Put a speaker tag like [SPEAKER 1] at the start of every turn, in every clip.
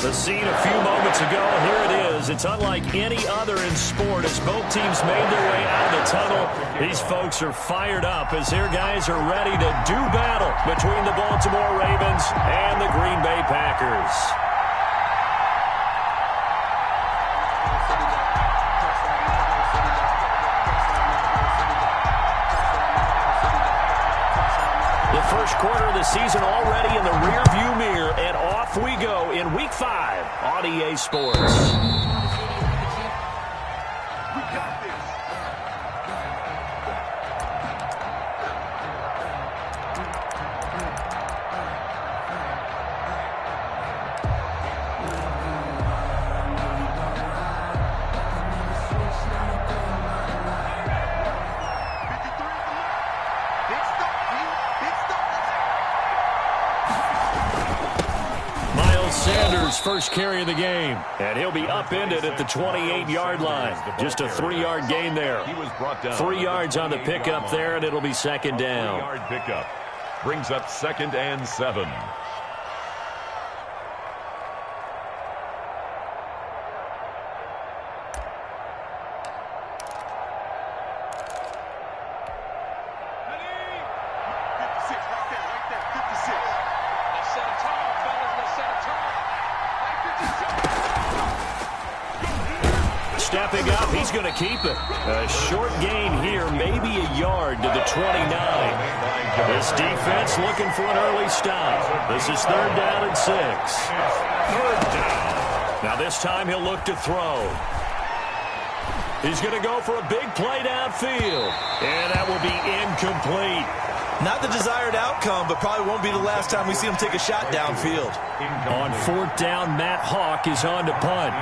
[SPEAKER 1] The scene a few moments ago, here it is. It's unlike any other in sport as both teams made their way out of the tunnel. These folks are fired up as their guys are ready to do battle between the Baltimore Ravens and the Green Bay Packers. The first quarter of the season already in the rearview mirror, and off we go in Week 5 on EA Sports. First carry of the game, and he'll be upended at the 28-yard line. Just a 3-yard gain there. 3 yards on the pickup there, and it'll be second down.
[SPEAKER 2] 3-yard pickup brings up 2nd and 7.
[SPEAKER 1] Stepping up, he's going to keep it. A short gain here, maybe a yard to the 29. This defense looking for an early stop. This is 3rd down and 6. 3rd down. Now this time he'll look to throw. He's going to go for a big play downfield. And that will be incomplete.
[SPEAKER 3] Not the desired outcome, but probably won't be the last time we see him take a shot downfield.
[SPEAKER 1] On 4th down, Matt Hawk is on to punt.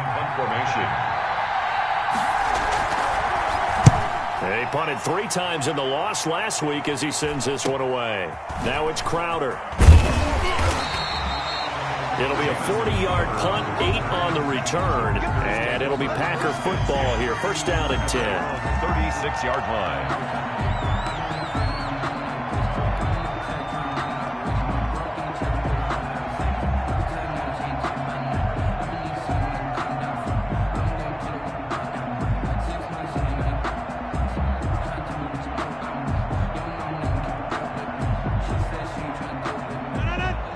[SPEAKER 1] They punted 3 times in the loss last week as he sends this one away. Now it's Crowder. It'll be a 40-yard punt, 8 on the return, and it'll be Packer football here. 1st down and 10.
[SPEAKER 2] 36-yard line.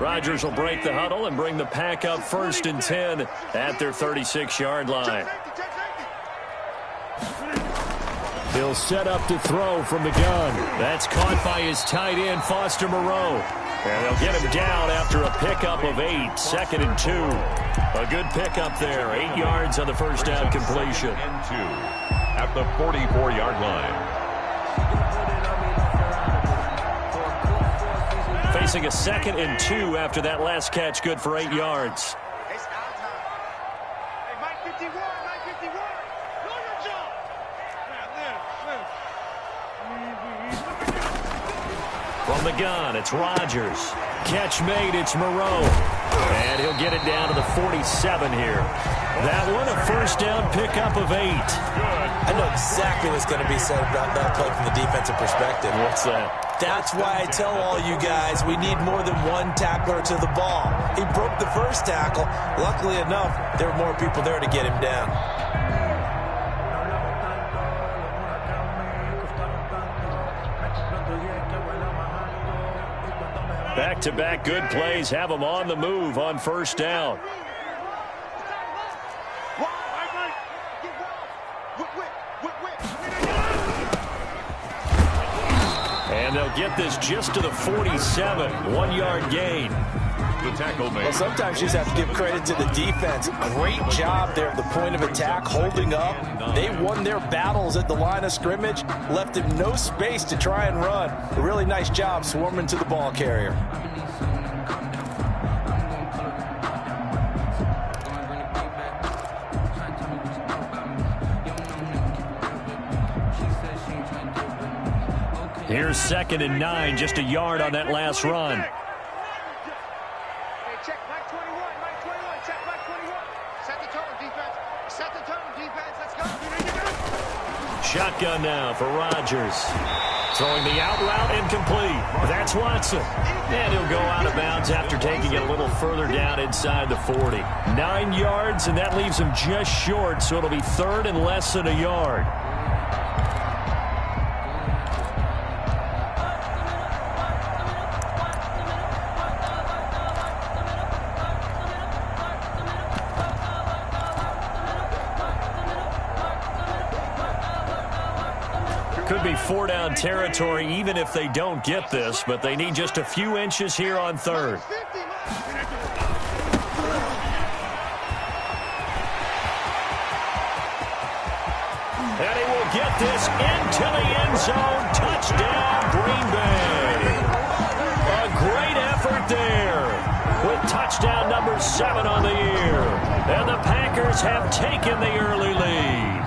[SPEAKER 1] Rodgers will break the huddle and bring the Pack up 1st and 10 at their 36-yard line. He'll set up to throw from the gun. That's caught by his tight end, Foster Moreau. And they'll get him down after a pickup of 8, 2nd and 2. A good pickup there, 8 yards on the 1st down completion.
[SPEAKER 2] 2 at the 44-yard line.
[SPEAKER 1] Facing a 2nd and 2 after that last catch, good for 8 yards. From the gun, it's Rodgers. Catch made, it's Moreau. And he'll get it down to the 47 here. That one, a 1st down pickup of 8.
[SPEAKER 3] I know exactly what's going to be said about that play from the defensive perspective.
[SPEAKER 1] What's that?
[SPEAKER 3] That's why I tell all you guys we need more than one tackler to the ball. He broke the 1st tackle. Luckily enough, there were more people there to get him down.
[SPEAKER 1] Back-to-back good plays have him on the move on 1st down. And they'll get this just to the 47, 1-yard gain.
[SPEAKER 2] The tackle made.
[SPEAKER 3] Well, sometimes you just have to give credit to the defense. Great job there at the point of attack, holding up. They won their battles at the line of scrimmage, left him no space to try and run. A really nice job swarming to the ball carrier.
[SPEAKER 1] Here's 2nd and 9, just a yard on that last run. Shotgun now for Rodgers. Throwing the out route incomplete. That's Watson. And he'll go out of bounds after taking it a little further down inside the 40. 9 yards, and that leaves him just short, so it'll be third and less than a yard. Could be 4-down territory even if they don't get this, but they need just a few inches here on third. And he will get this into the end zone. Touchdown, Green Bay. A great effort there with touchdown number 7 on the year. And the Packers have taken the early lead.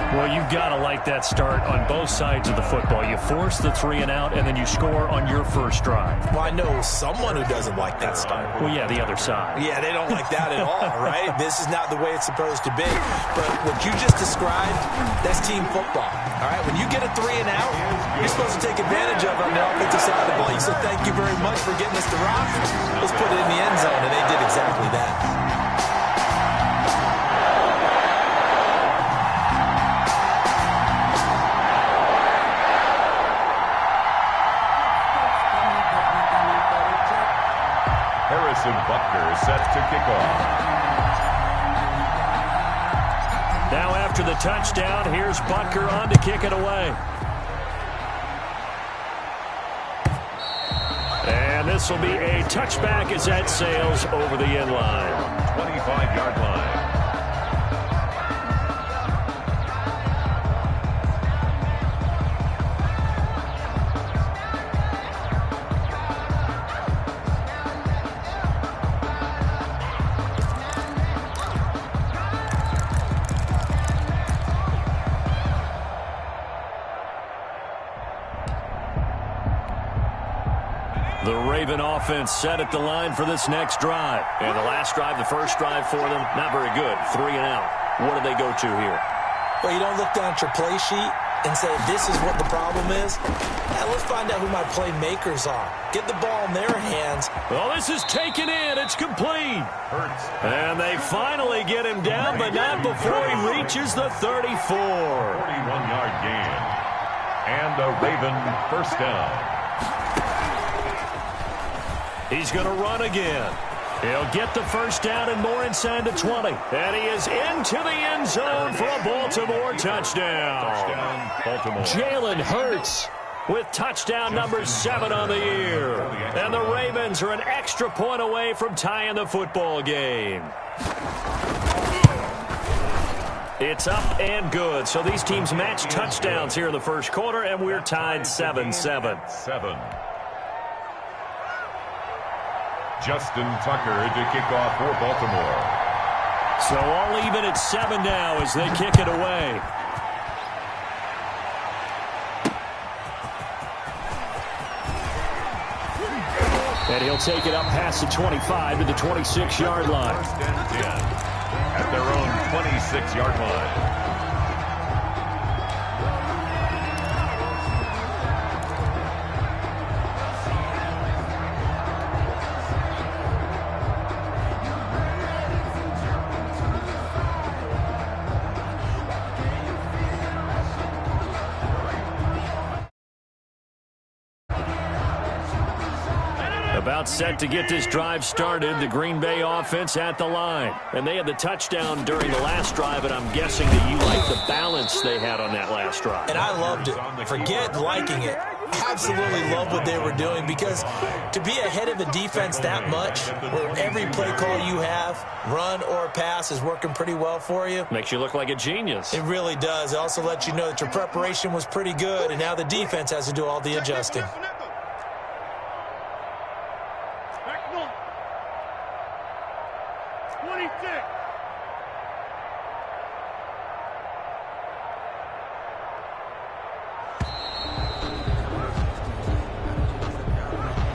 [SPEAKER 1] Well, you've got to like that start on both sides of the football. You force the 3 and out, and then you score on your first drive.
[SPEAKER 3] Well, I know someone who doesn't like that start.
[SPEAKER 1] Well, yeah, the other side.
[SPEAKER 3] Yeah, they don't like that at all, right? This is not the way it's supposed to be. But what you just described, that's team football. All right, when you get a 3 and out, you're supposed to take advantage of it on the offensive side of the ball. You said, thank you very much for getting us the rock. Let's put it in the end zone, and they did exactly that.
[SPEAKER 2] Butker set to kick off.
[SPEAKER 1] Now after the touchdown, here's Butker on to kick it away. And this will be a touchback as that sails over the end line.
[SPEAKER 2] 25-yard line.
[SPEAKER 1] The Raven offense set at the line for this next drive. And the last drive, the first drive for them, not very good. 3 and out. What do they go to here?
[SPEAKER 3] Well, you don't look down at your play sheet and say, this is what the problem is. Now, let's find out who my playmakers are. Get the ball in their hands.
[SPEAKER 1] Well, this is taken in. It's complete. And they finally get him down, but not before he reaches the 34.
[SPEAKER 2] 41-yard gain. And a Raven first down.
[SPEAKER 1] He's going to run again. He'll get the first down and more inside the 20. And he is into the end zone for a Baltimore touchdown.
[SPEAKER 2] Baltimore.
[SPEAKER 1] Jalen Hurts with touchdown number 7 on the year. And the Ravens are an extra point away from tying the football game. It's up and good. So these teams match touchdowns here in the first quarter, and we're tied 7-7.
[SPEAKER 2] 7. Justin Tucker to kick off for Baltimore.
[SPEAKER 1] So all even at 7 now as they kick it away. And he'll take it up past the 25 to the 26-yard line.
[SPEAKER 2] First and 10 at their own 26-yard line.
[SPEAKER 1] About set to get this drive started, the Green Bay offense at the line. And they had the touchdown during the last drive, and I'm guessing that you like the balance they had on that last drive.
[SPEAKER 3] And I loved it. Forget liking it. Absolutely love what they were doing, because to be ahead of a defense that much, where every play call you have, run or pass, is working pretty well for you.
[SPEAKER 1] Makes you look like a genius.
[SPEAKER 3] It really does. It also lets you know that your preparation was pretty good, and now the defense has to do all the adjusting.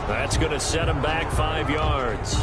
[SPEAKER 1] That's going to set him back 5 yards.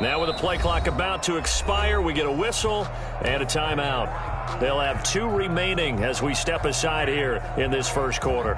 [SPEAKER 1] Now with the play clock about to expire, we get a whistle and a timeout. They'll have 2 remaining as we step aside here in this first quarter.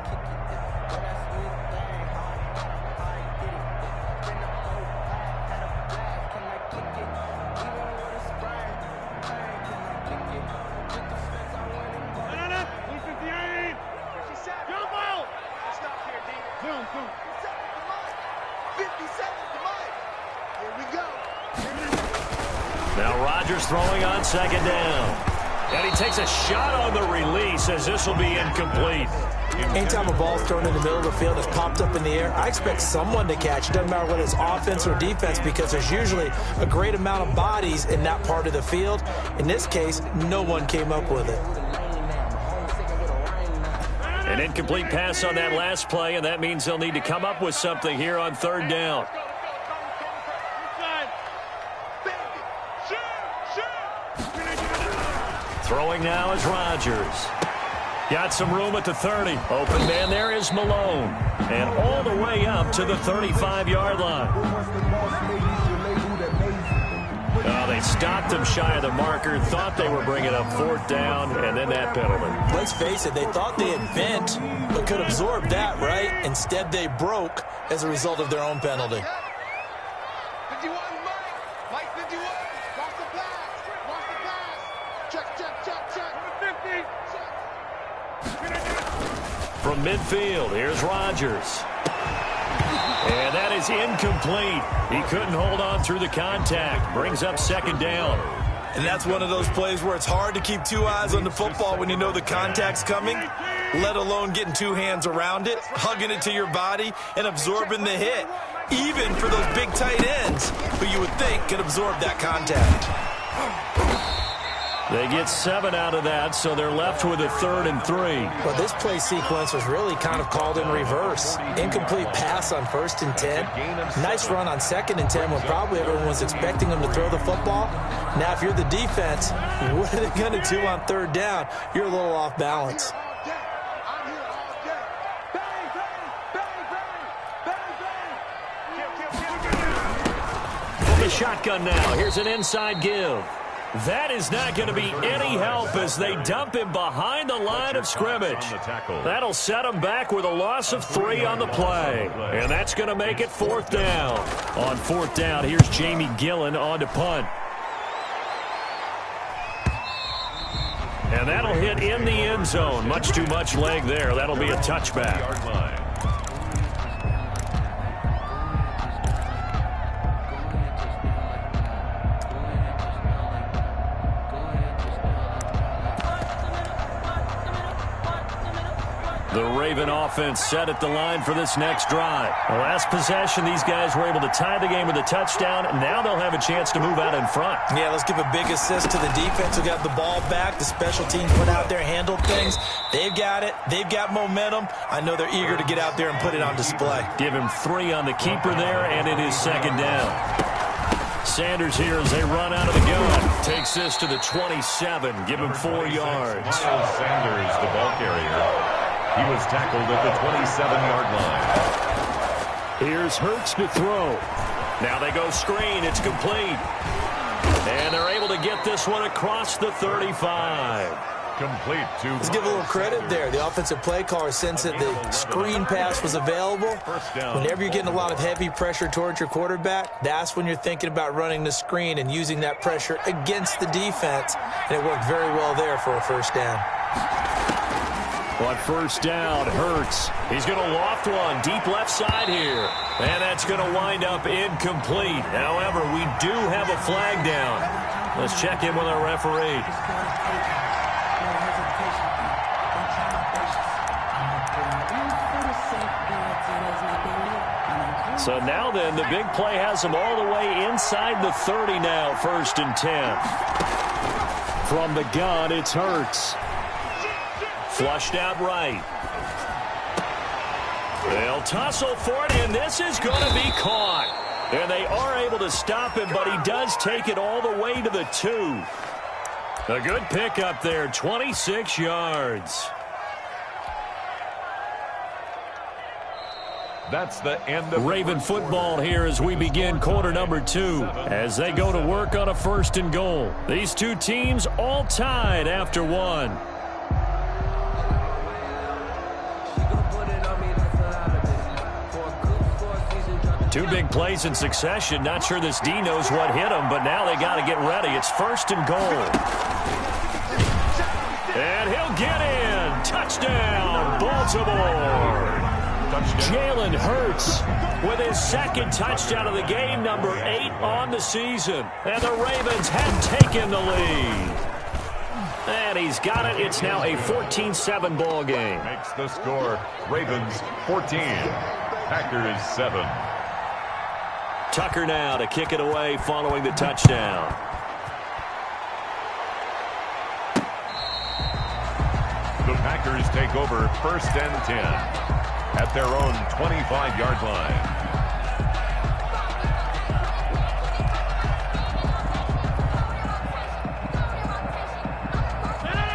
[SPEAKER 1] Now Rodgers throwing on second down. And he takes a shot on the release as this will be incomplete.
[SPEAKER 3] Anytime a ball's thrown in the middle of the field, it's popped up in the air, I expect someone to catch. It doesn't matter whether it's offense or defense, because there's usually a great amount of bodies in that part of the field. In this case, no one came up with it.
[SPEAKER 1] An incomplete pass on that last play, and that means they'll need to come up with something here on third down. Throwing now is Rodgers. Got some room at the 30. Open man there is Malone. And all the way up to the 35-yard line. They stopped him shy of the marker, thought they were bringing up fourth down, and then that penalty.
[SPEAKER 3] Let's face it, they thought they had bent, but could absorb that, right? Instead, they broke as a result of their own penalty.
[SPEAKER 1] From midfield, here's Rodgers. And that is incomplete. He couldn't hold on through the contact. Brings up second down.
[SPEAKER 3] And that's one of those plays where it's hard to keep 2 eyes on the football when you know the contact's coming, let alone getting 2 hands around it, hugging it to your body, and absorbing the hit. Even for those big tight ends who you would think could absorb that contact.
[SPEAKER 1] They get 7 out of that, so they're left with a 3rd and 3.
[SPEAKER 3] Well, this play sequence was really kind of called in reverse. Incomplete pass on 1st and 10. Nice run on 2nd and 10 when probably everyone was expecting them to throw the football. Now, if you're the defense, what are they going to do on 3rd down? You're a little off balance.
[SPEAKER 1] From the shotgun now, here's an inside give. That is not going to be any help as they dump him behind the line of scrimmage. That'll set him back with a loss of 3 on the play. And that's going to make it 4th down. On 4th down, here's Jamie Gillen on to punt. And that'll hit in the end zone. Much too much leg there. That'll be a touchback. The Raven offense set at the line for this next drive. The last possession, these guys were able to tie the game with a touchdown. Now they'll have a chance to move out in front.
[SPEAKER 3] Yeah, let's give a big assist to the defense who got the ball back. The special teams went out there, handled things. They've got it. They've got momentum. I know they're eager to get out there and put it on display.
[SPEAKER 1] Give him 3 on the keeper there, and it is 2nd down. Sanders here as they run out of the gun. Takes this to the 27. Give him 4 yards.
[SPEAKER 2] Sanders, the ball carrier. He was tackled at the 27-yard line.
[SPEAKER 1] Here's Hurts to throw. Now they go screen. It's complete. And they're able to get this one across the 35.
[SPEAKER 2] Complete to.
[SPEAKER 3] Let's give a little credit there. The offensive play caller sensed that the screen pass was available. Whenever you're getting a lot of heavy pressure towards your quarterback, that's when you're thinking about running the screen and using that pressure against the defense. And it worked very well there for a 1st down.
[SPEAKER 1] On 1st down, Hurts. He's going to loft one deep left side here. And that's going to wind up incomplete. However, we do have a flag down. Let's check in with our referee. So now then, the big play has them all the way inside the 30 now, 1st and 10. From the gun, it's Hurts. Flushed out right. They'll tussle for it, and this is going to be caught. And they are able to stop him, but he does take it all the way to the 2. A good pickup there, 26 yards.
[SPEAKER 2] That's the end of
[SPEAKER 1] Raven football here as we begin quarter number 2 as they go to work on a 1st and goal. These two teams all tied after 1. Two big plays in succession. Not sure this D knows what hit him, but now they got to get ready. It's 1st and goal. And he'll get in. Touchdown, Baltimore. Jalen Hurts with his 2nd touchdown of the game, number 8 on the season. And the Ravens have taken the lead. And he's got it. It's now a 14-7 ball game.
[SPEAKER 2] Makes the score Ravens 14, Packers 7.
[SPEAKER 1] Tucker now to kick it away following the touchdown.
[SPEAKER 2] The Packers take over 1st and 10 at their own 25-yard line.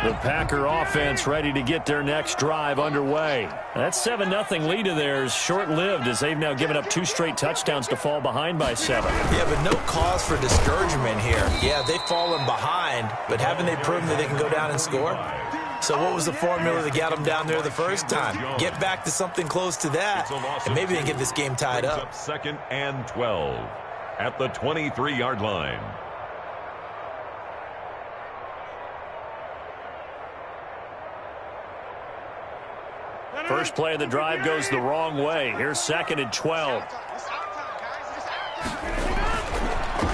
[SPEAKER 1] The Packer offense ready to get their next drive underway. That 7-0 lead of theirs short-lived as they've now given up 2 straight touchdowns to fall behind by 7.
[SPEAKER 3] Yeah, but no cause for discouragement here. Yeah, they've fallen behind, but haven't they proven that they can go down and score? So what was the formula that got them down there the first time? Get back to something close to that, and maybe they can get this game tied up.
[SPEAKER 2] 2nd and 12 at the 23-yard line.
[SPEAKER 1] First play of the drive goes the wrong way. Here's 2nd and 12.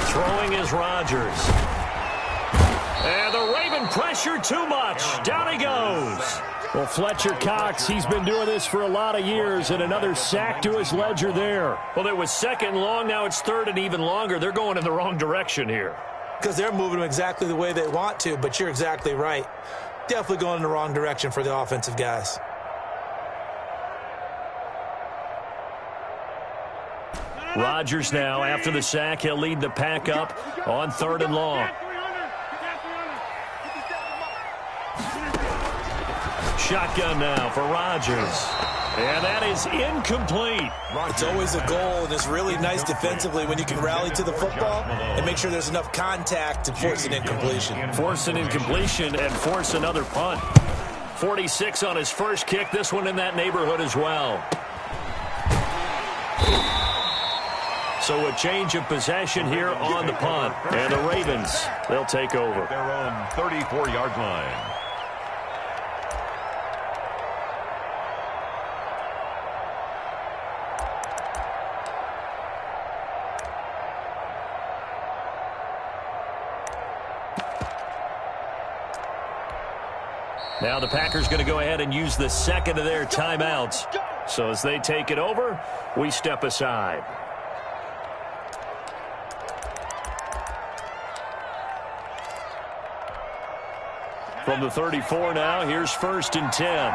[SPEAKER 1] Throwing is Rodgers. And the Raven pressure too much. Down he goes. Well, Fletcher Cox, he's been doing this for a lot of years, and another sack to his ledger there. Well, it was 2nd long. Now it's 3rd and even longer. They're going in the wrong direction here.
[SPEAKER 3] Because they're moving them exactly the way they want to, but you're exactly right. Definitely going in the wrong direction for the offensive guys.
[SPEAKER 1] Rodgers now, after the sack, he'll lead the pack up on 3rd and long. Shotgun now for Rodgers. And that is incomplete.
[SPEAKER 3] It's always a goal, and it's really nice defensively when you can rally to the football and make sure there's enough contact to force an incompletion.
[SPEAKER 1] Force an incompletion and force another punt. 46 on his first kick. This one in that neighborhood as well. So a change of possession here on the punt. And the Ravens, they'll take over.
[SPEAKER 2] Their own 34-yard line.
[SPEAKER 1] Now the Packers going to go ahead and use the 2nd of their timeouts. So as they take it over, we step aside. From the 34 now, here's 1st and 10.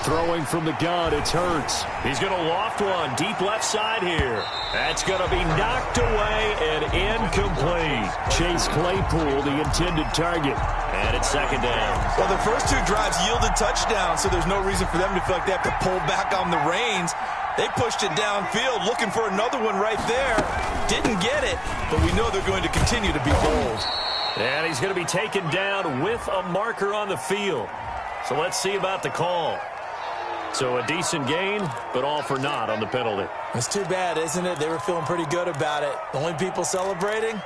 [SPEAKER 1] Throwing from the gun, it's Hurts. He's going to loft one deep left side here. That's going to be knocked away and incomplete. Chase Claypool, the intended target. And it's 2nd down.
[SPEAKER 3] Well, the first 2 drives yielded touchdowns, so there's no reason for them to feel like they have to pull back on the reins. They pushed it downfield, looking for another one right there. Didn't get it, but we know they're going to continue to be bold.
[SPEAKER 1] And he's going to be taken down with a marker on the field. So let's see about the call. So a decent gain, but all for naught on the penalty.
[SPEAKER 3] It's too bad, isn't it? They were feeling pretty good about it. The only people celebrating,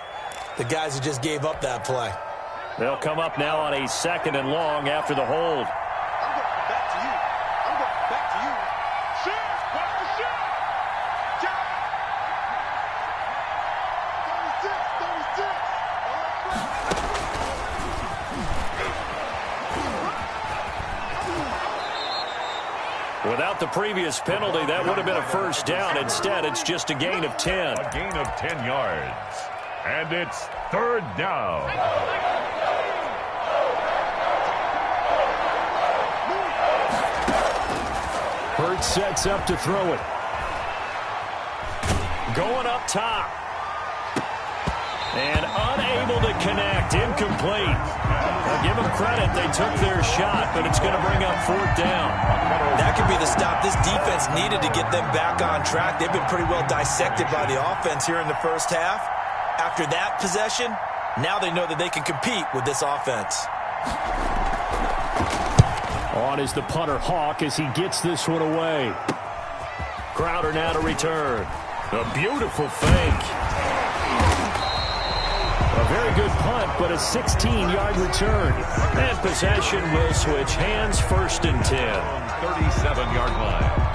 [SPEAKER 3] the guys who just gave up that play.
[SPEAKER 1] They'll come up now on a 2nd and long after the hold.
[SPEAKER 4] I'm going back to you. I'm going back to you. Shot! Watch the shot! Shot! 36, 36.
[SPEAKER 1] Without the previous penalty, that would have been a first down. Instead, it's just a gain of 10.
[SPEAKER 2] A gain of 10 yards. And it's 3rd down.
[SPEAKER 1] Hurts sets up to throw it. Going up top. And unable to connect. Incomplete. Now give them credit. They took their shot, but it's going to bring up 4th down.
[SPEAKER 3] That could be the stop this defense needed to get them back on track. They've been pretty well dissected by the offense here in the first half. After that possession, now they know that they can compete with this offense.
[SPEAKER 1] On is the punter Hawk as he gets this one away. Crowder now to return. A beautiful fake. A very good punt, but a 16-yard return. And possession will switch hands, 1st and 10.
[SPEAKER 2] 37-yard line.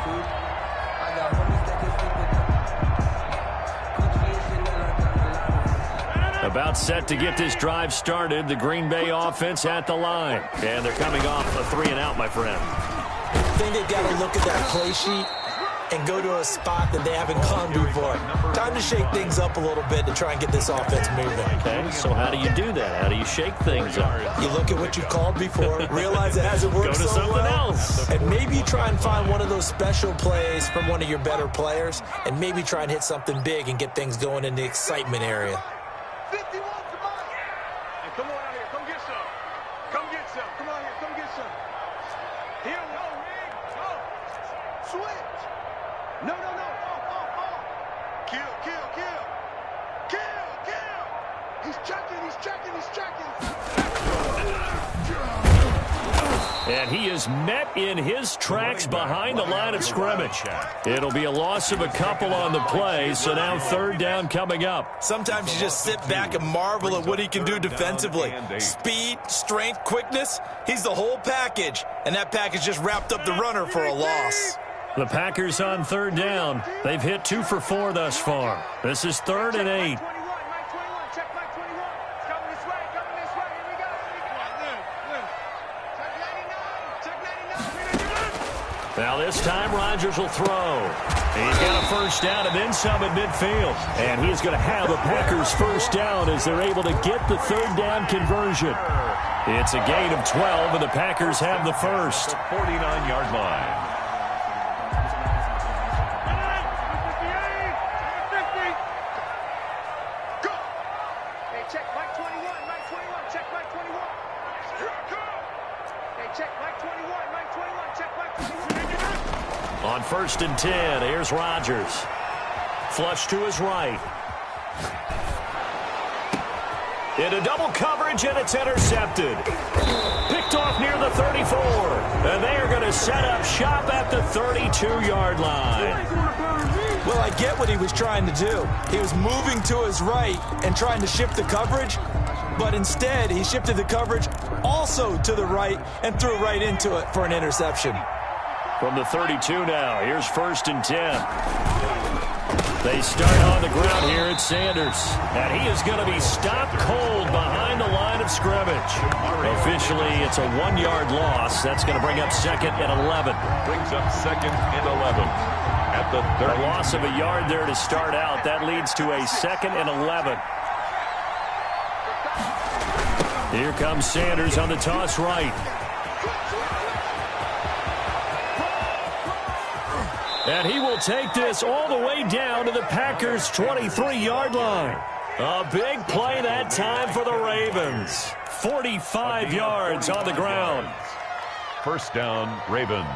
[SPEAKER 1] About set to get this drive started. The Green Bay offense at the line. And they're coming off a 3-and-out, my friend.
[SPEAKER 3] I think they've got to look at that play sheet and go to a spot that they haven't gone before. Time to shake things up a little bit to try and get this offense moving.
[SPEAKER 1] Okay, so how do you do that? How do you shake things up?
[SPEAKER 3] You look at what you called before, realize it hasn't worked
[SPEAKER 1] Go to
[SPEAKER 3] so
[SPEAKER 1] something
[SPEAKER 3] well,
[SPEAKER 1] else.
[SPEAKER 3] and maybe you try and find one of those special plays from one of your better players, and maybe try and hit something big and get things going in the excitement area.
[SPEAKER 4] 51, come on. Hey, come on out here. Come get some. Come get some. Come on here. Come get some. Here we go, Rick. Go. Switch. No. Kill. He's checking.
[SPEAKER 1] And he is met in his tracks behind the line of scrimmage. It'll be a loss of a couple on the play, so now 3rd down coming up.
[SPEAKER 3] Sometimes you just sit back and marvel at what he can do defensively. Speed, strength, quickness, he's the whole package. And that package just wrapped up the runner for a loss.
[SPEAKER 1] The Packers on 3rd down. They've hit 2 for 4 thus far. This is 3rd and 8. Now this time Rodgers will throw. He's got a 1st down and then some at midfield. And he is going to have a Packers 1st down as they're able to get the 3rd down conversion. It's a gain of 12 and the Packers have the 1st.
[SPEAKER 2] The 49-yard line.
[SPEAKER 1] On 1st and 10, here's Rodgers. Flush to his right. Into double coverage, and it's intercepted. Picked off near the 34. And they are going to set up shop at the 32-yard line.
[SPEAKER 3] Well, I get what he was trying to do. He was moving to his right and trying to shift the coverage, but instead he shifted the coverage also to the right and threw right into it for an interception.
[SPEAKER 1] From the 32 now, here's 1st and 10. They start on the ground here at Sanders. And he is going to be stopped cold behind the line of scrimmage. Officially, it's a 1-yard loss. That's going to bring up 2nd and 11.
[SPEAKER 2] Brings up 2nd and 11. At the 30.
[SPEAKER 1] A loss of a yard there to start out. That leads to a 2nd and 11. Here comes Sanders on the toss right. And he will take this all the way down to the Packers' 23-yard line. A big play that time for the Ravens. 45 yards on the ground.
[SPEAKER 2] 1st down, Ravens.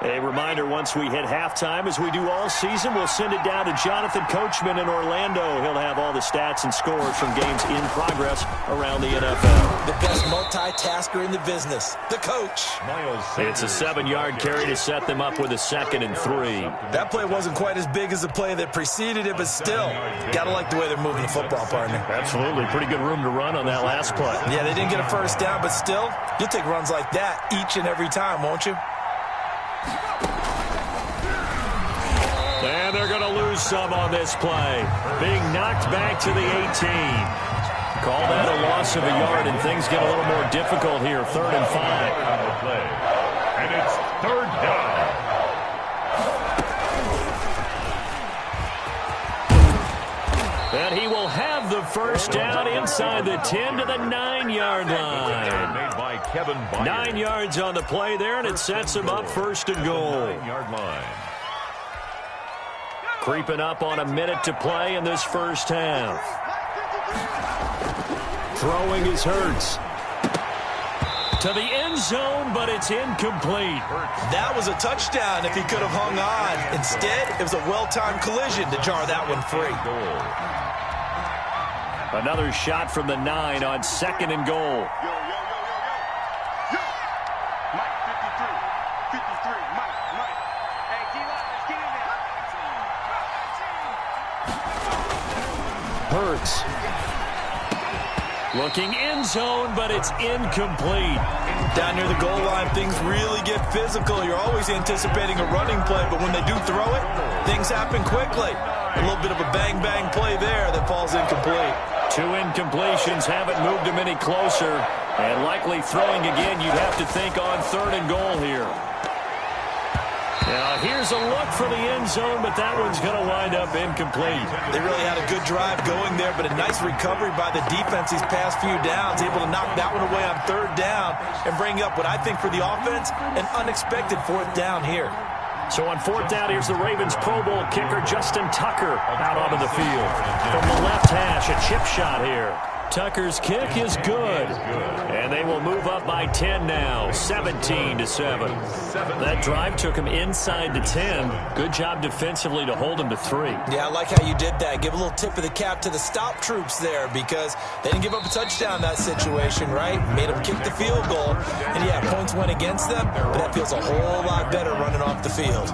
[SPEAKER 1] A reminder, once we hit halftime, as we do all season, we'll send it down to Jonathan Coachman in Orlando. He'll have all the stats and scores from games in progress around the NFL.
[SPEAKER 3] The best multitasker in the business, the coach.
[SPEAKER 1] It's a 7-yard carry to set them up with a 2nd and 3.
[SPEAKER 3] That play wasn't quite as big as the play that preceded it, but still, got to like the way they're moving the football, partner.
[SPEAKER 1] Absolutely. Pretty good room to run on that last play.
[SPEAKER 3] Yeah, they didn't get a first down, but still, you'll take runs like that each and every time, won't you?
[SPEAKER 1] And they're going to lose some on this play. Being knocked back to the 18. Call that a loss of a yard, and things get a little more difficult here. 3rd and 5.
[SPEAKER 2] And it's 3rd down.
[SPEAKER 1] And he will have the first down inside the 10 to the 9-yard line.
[SPEAKER 2] Made by Kevin Byard.
[SPEAKER 1] 9 yards on the play there, and it sets him up 1st and goal.
[SPEAKER 2] 9-yard line.
[SPEAKER 1] Creeping up on a minute to play in this first half. Throwing is Hurts. To the end zone, but it's incomplete.
[SPEAKER 3] That was a touchdown if he could have hung on. Instead, it was a well-timed collision to jar that one free.
[SPEAKER 1] Another shot from the 9 on 2nd and goal.
[SPEAKER 4] Mike, 53. 53. Mike. Hey, D-line, let's get in there.
[SPEAKER 1] Hurts. Looking end zone, but it's incomplete.
[SPEAKER 3] Down near the goal line, things really get physical. You're always anticipating a running play, but when they do throw it, things happen quickly. A little bit of a bang-bang play there that falls incomplete.
[SPEAKER 1] 2 incompletions haven't moved him any closer. And likely throwing again, you'd have to think on 3rd and goal here. Now, here's a look for the end zone, but that one's going to wind up incomplete.
[SPEAKER 3] They really had a good drive going there, but a nice recovery by the defense these past few downs, able to knock that one away on 3rd down and bring up what I think for the offense, an unexpected 4th down here.
[SPEAKER 1] So on 4th down, here's the Ravens Pro Bowl kicker Justin Tucker out onto the field. From the left hash, a chip shot here. Tucker's kick is good. And they will move up by 10 now, 17-7. That drive took him inside the 10. Good job defensively to hold him to 3.
[SPEAKER 3] Yeah, I like how you did that. Give a little tip of the cap to the stop troops there because they didn't give up a touchdown in that situation, right? Made them kick the field goal. And, yeah, points went against them, but that feels a whole lot better running off the field.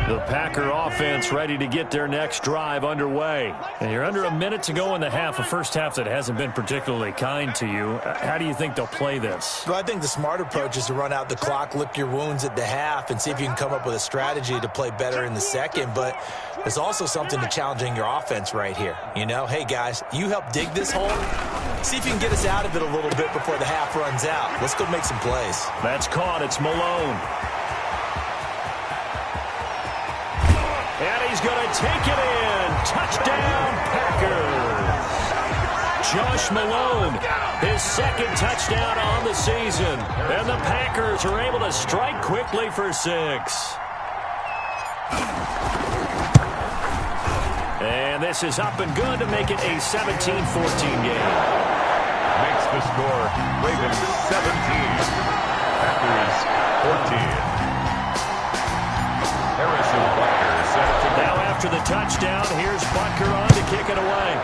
[SPEAKER 1] The Packer offense ready to get their next drive underway. And you're under a minute to go in the half, a first half that hasn't been particularly kind to you. How do you think they'll play this?
[SPEAKER 3] Well, I think the smart approach is to run out the clock, lick your wounds at the half, and see if you can come up with a strategy to play better in the second. But there's also something to challenging your offense right here. You know, hey, guys, you help dig this hole. See if you can get us out of it a little bit before the half runs out. Let's go make some plays.
[SPEAKER 1] That's caught. It's Malone. And he's going to take it in. Touchdown, Packers. Josh Malone, his 2nd touchdown on the season. And the Packers are able to strike quickly for 6. And this is up and good to make it a 17-14 game.
[SPEAKER 2] Makes the score Ravens 17, Packers 14.
[SPEAKER 1] Now after the touchdown, here's Butker on to kick it away.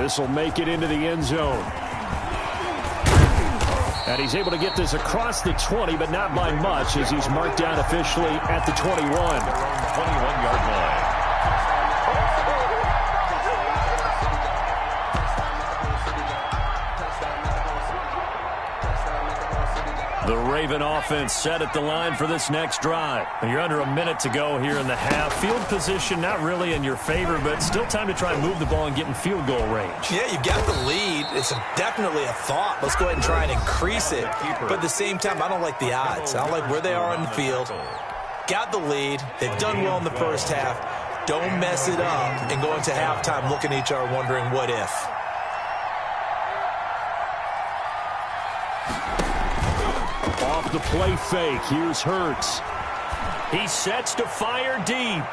[SPEAKER 1] This will make it into the end zone. And he's able to get this across the 20, but not by much, as he's marked down officially at the 21.
[SPEAKER 2] 21-yard line.
[SPEAKER 1] The Raven offense set at the line for this next drive. You're under a minute to go here in the half. Field position not really in your favor, but still time to try and move the ball and get in field goal range.
[SPEAKER 3] Yeah, you've got the lead. It's definitely a thought. Let's go ahead and try and increase it. But at the same time, I don't like the odds. I don't like where they are on the field. Got the lead. They've done well in the first half. Don't mess it up and go into halftime looking at each other wondering what if.
[SPEAKER 1] Off the play fake, here's Hurts. He sets to fire deep.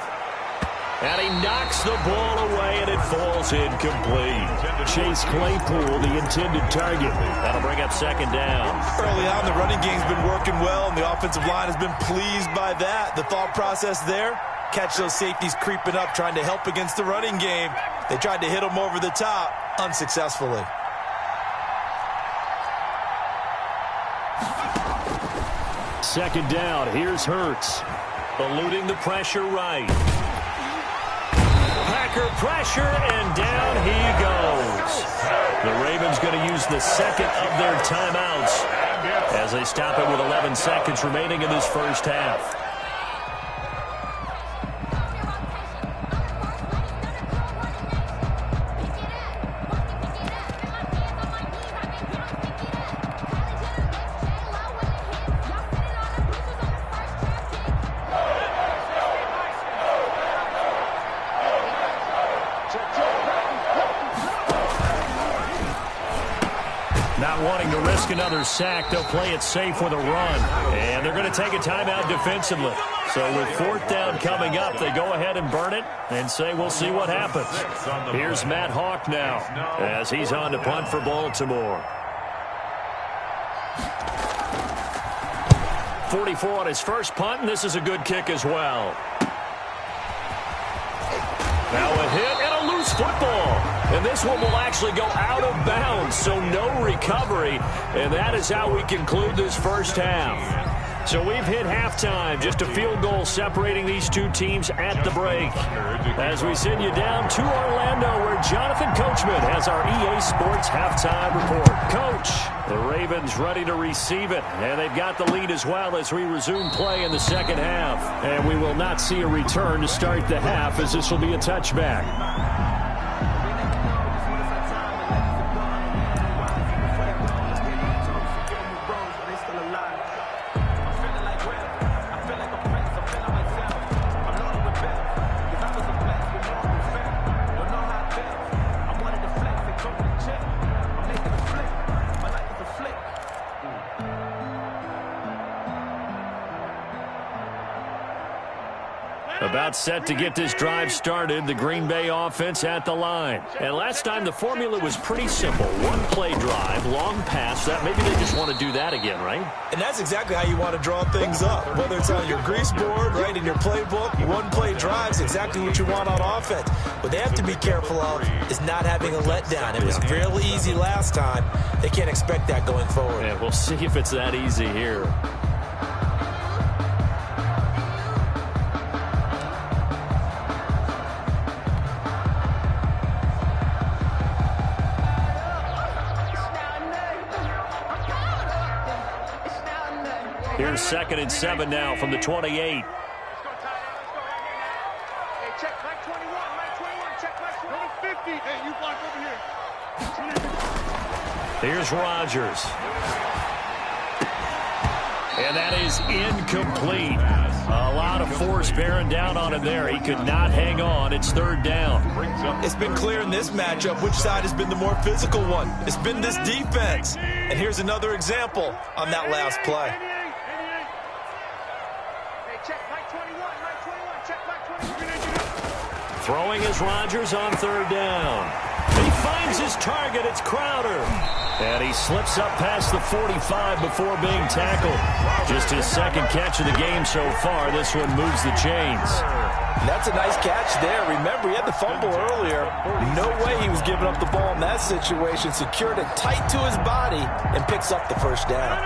[SPEAKER 1] And he knocks the ball away, and it falls incomplete. Chase Claypool, the intended target. That'll bring up second down.
[SPEAKER 3] Early on, the running game's been working well, and the offensive line has been pleased by that. The thought process there, catch those safeties creeping up, trying to help against the running game. They tried to hit them over the top, unsuccessfully.
[SPEAKER 1] Second down, here's Hurts. Eluding the pressure right. Packer pressure, and down he goes. The Ravens going to use the second of their timeouts as they stop it with 11 seconds remaining in this first half. Not wanting to risk another sack, they'll play it safe with a run. And they're going to take a timeout defensively. So with fourth down coming up, they go ahead and burn it and say we'll see what happens. Here's Matt Hawk now as he's on to punt for Baltimore. 44 on his first punt, and this is a good kick as well. Now a hit and a loose football. And this one will actually go out of bounds, so no recovery. And that is how we conclude this first half. So we've hit halftime, just a field goal separating these two teams at the break. As we send you down to Orlando, where Jonathan Coachman has our EA Sports halftime report. Coach, the Ravens ready to receive it, and they've got the lead as well as we resume play in the second half. And we will not see a return to start the half, as this will be a touchback. About set to get this drive started, the Green Bay offense at the line. And last time the formula was pretty simple. One-play drive, long pass. That maybe they just want to do that again, right?
[SPEAKER 3] And that's exactly how you want to draw things up. Whether it's on your grease board, right, in your playbook, one-play drives, exactly what you want on offense. What they have to be careful of is not having a letdown. It was really easy last time. They can't expect that going forward.
[SPEAKER 1] Yeah, we'll see if it's that easy here. Here's 2nd and 7 now from the 28.
[SPEAKER 4] Let's go, Tyler. Let's go right now. Hey, check Mike 21. Mike 21. Check Mike 21. 50. Hey, you block over here. Here's
[SPEAKER 1] Rodgers. And that is incomplete. A lot of force bearing down on him there. He could not hang on. It's 3rd down.
[SPEAKER 3] It's been clear in this matchup which side has been the more physical one. It's been this defense. And here's another example on that last play.
[SPEAKER 1] Throwing is Rodgers on 3rd down. He finds his target. It's Crowder. And he slips up past the 45 before being tackled. Just his 2nd catch of the game so far. This one moves the chains.
[SPEAKER 3] That's a nice catch there. Remember, he had the fumble earlier. No way he was giving up the ball in that situation. Secured it tight to his body and picks up the 1st down.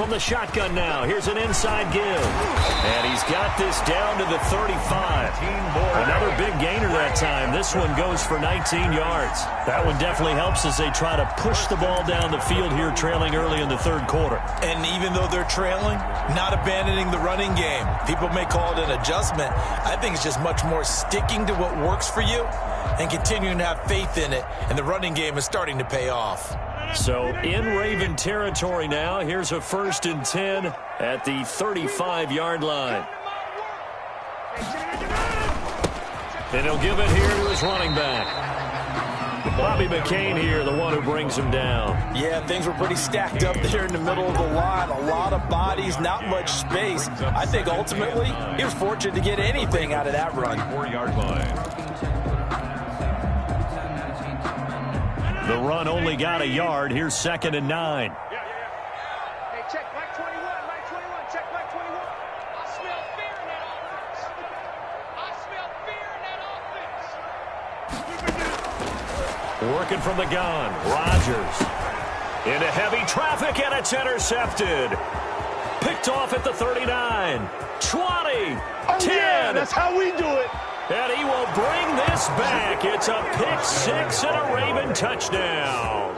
[SPEAKER 1] From the shotgun now, here's an inside give. And he's got this down to the 35. Another big gainer that time. This one goes for 19 yards. That one definitely helps as they try to push the ball down the field here, trailing early in the 3rd quarter.
[SPEAKER 3] And even though they're trailing, not abandoning the running game. People may call it an adjustment. I think it's just much more sticking to what works for you and continuing to have faith in it. And the running game is starting to pay off.
[SPEAKER 1] So in Raven territory now, here's a 1st and 10 at the 35-yard line. And he'll give it here to his running back. Bobby McCain here, the one who brings him down.
[SPEAKER 3] Yeah, things were pretty stacked up there in the middle of the line. A lot of bodies, not much space. I think ultimately he was fortunate to get anything out of that run.
[SPEAKER 2] 4-yard line.
[SPEAKER 1] The run only got a yard. Here's 2nd and 9.
[SPEAKER 4] Hey, check Mike 21, Mike 21, check Mike 21. I smell fear in that offense. I smell fear in that offense.
[SPEAKER 1] Working from the gun. Rodgers. Into heavy traffic, and it's intercepted. Picked off at the 39. 20. 10.
[SPEAKER 4] Yeah, that's how we do it.
[SPEAKER 1] And he will bring this back. It's a pick 6 and a Raven touchdown.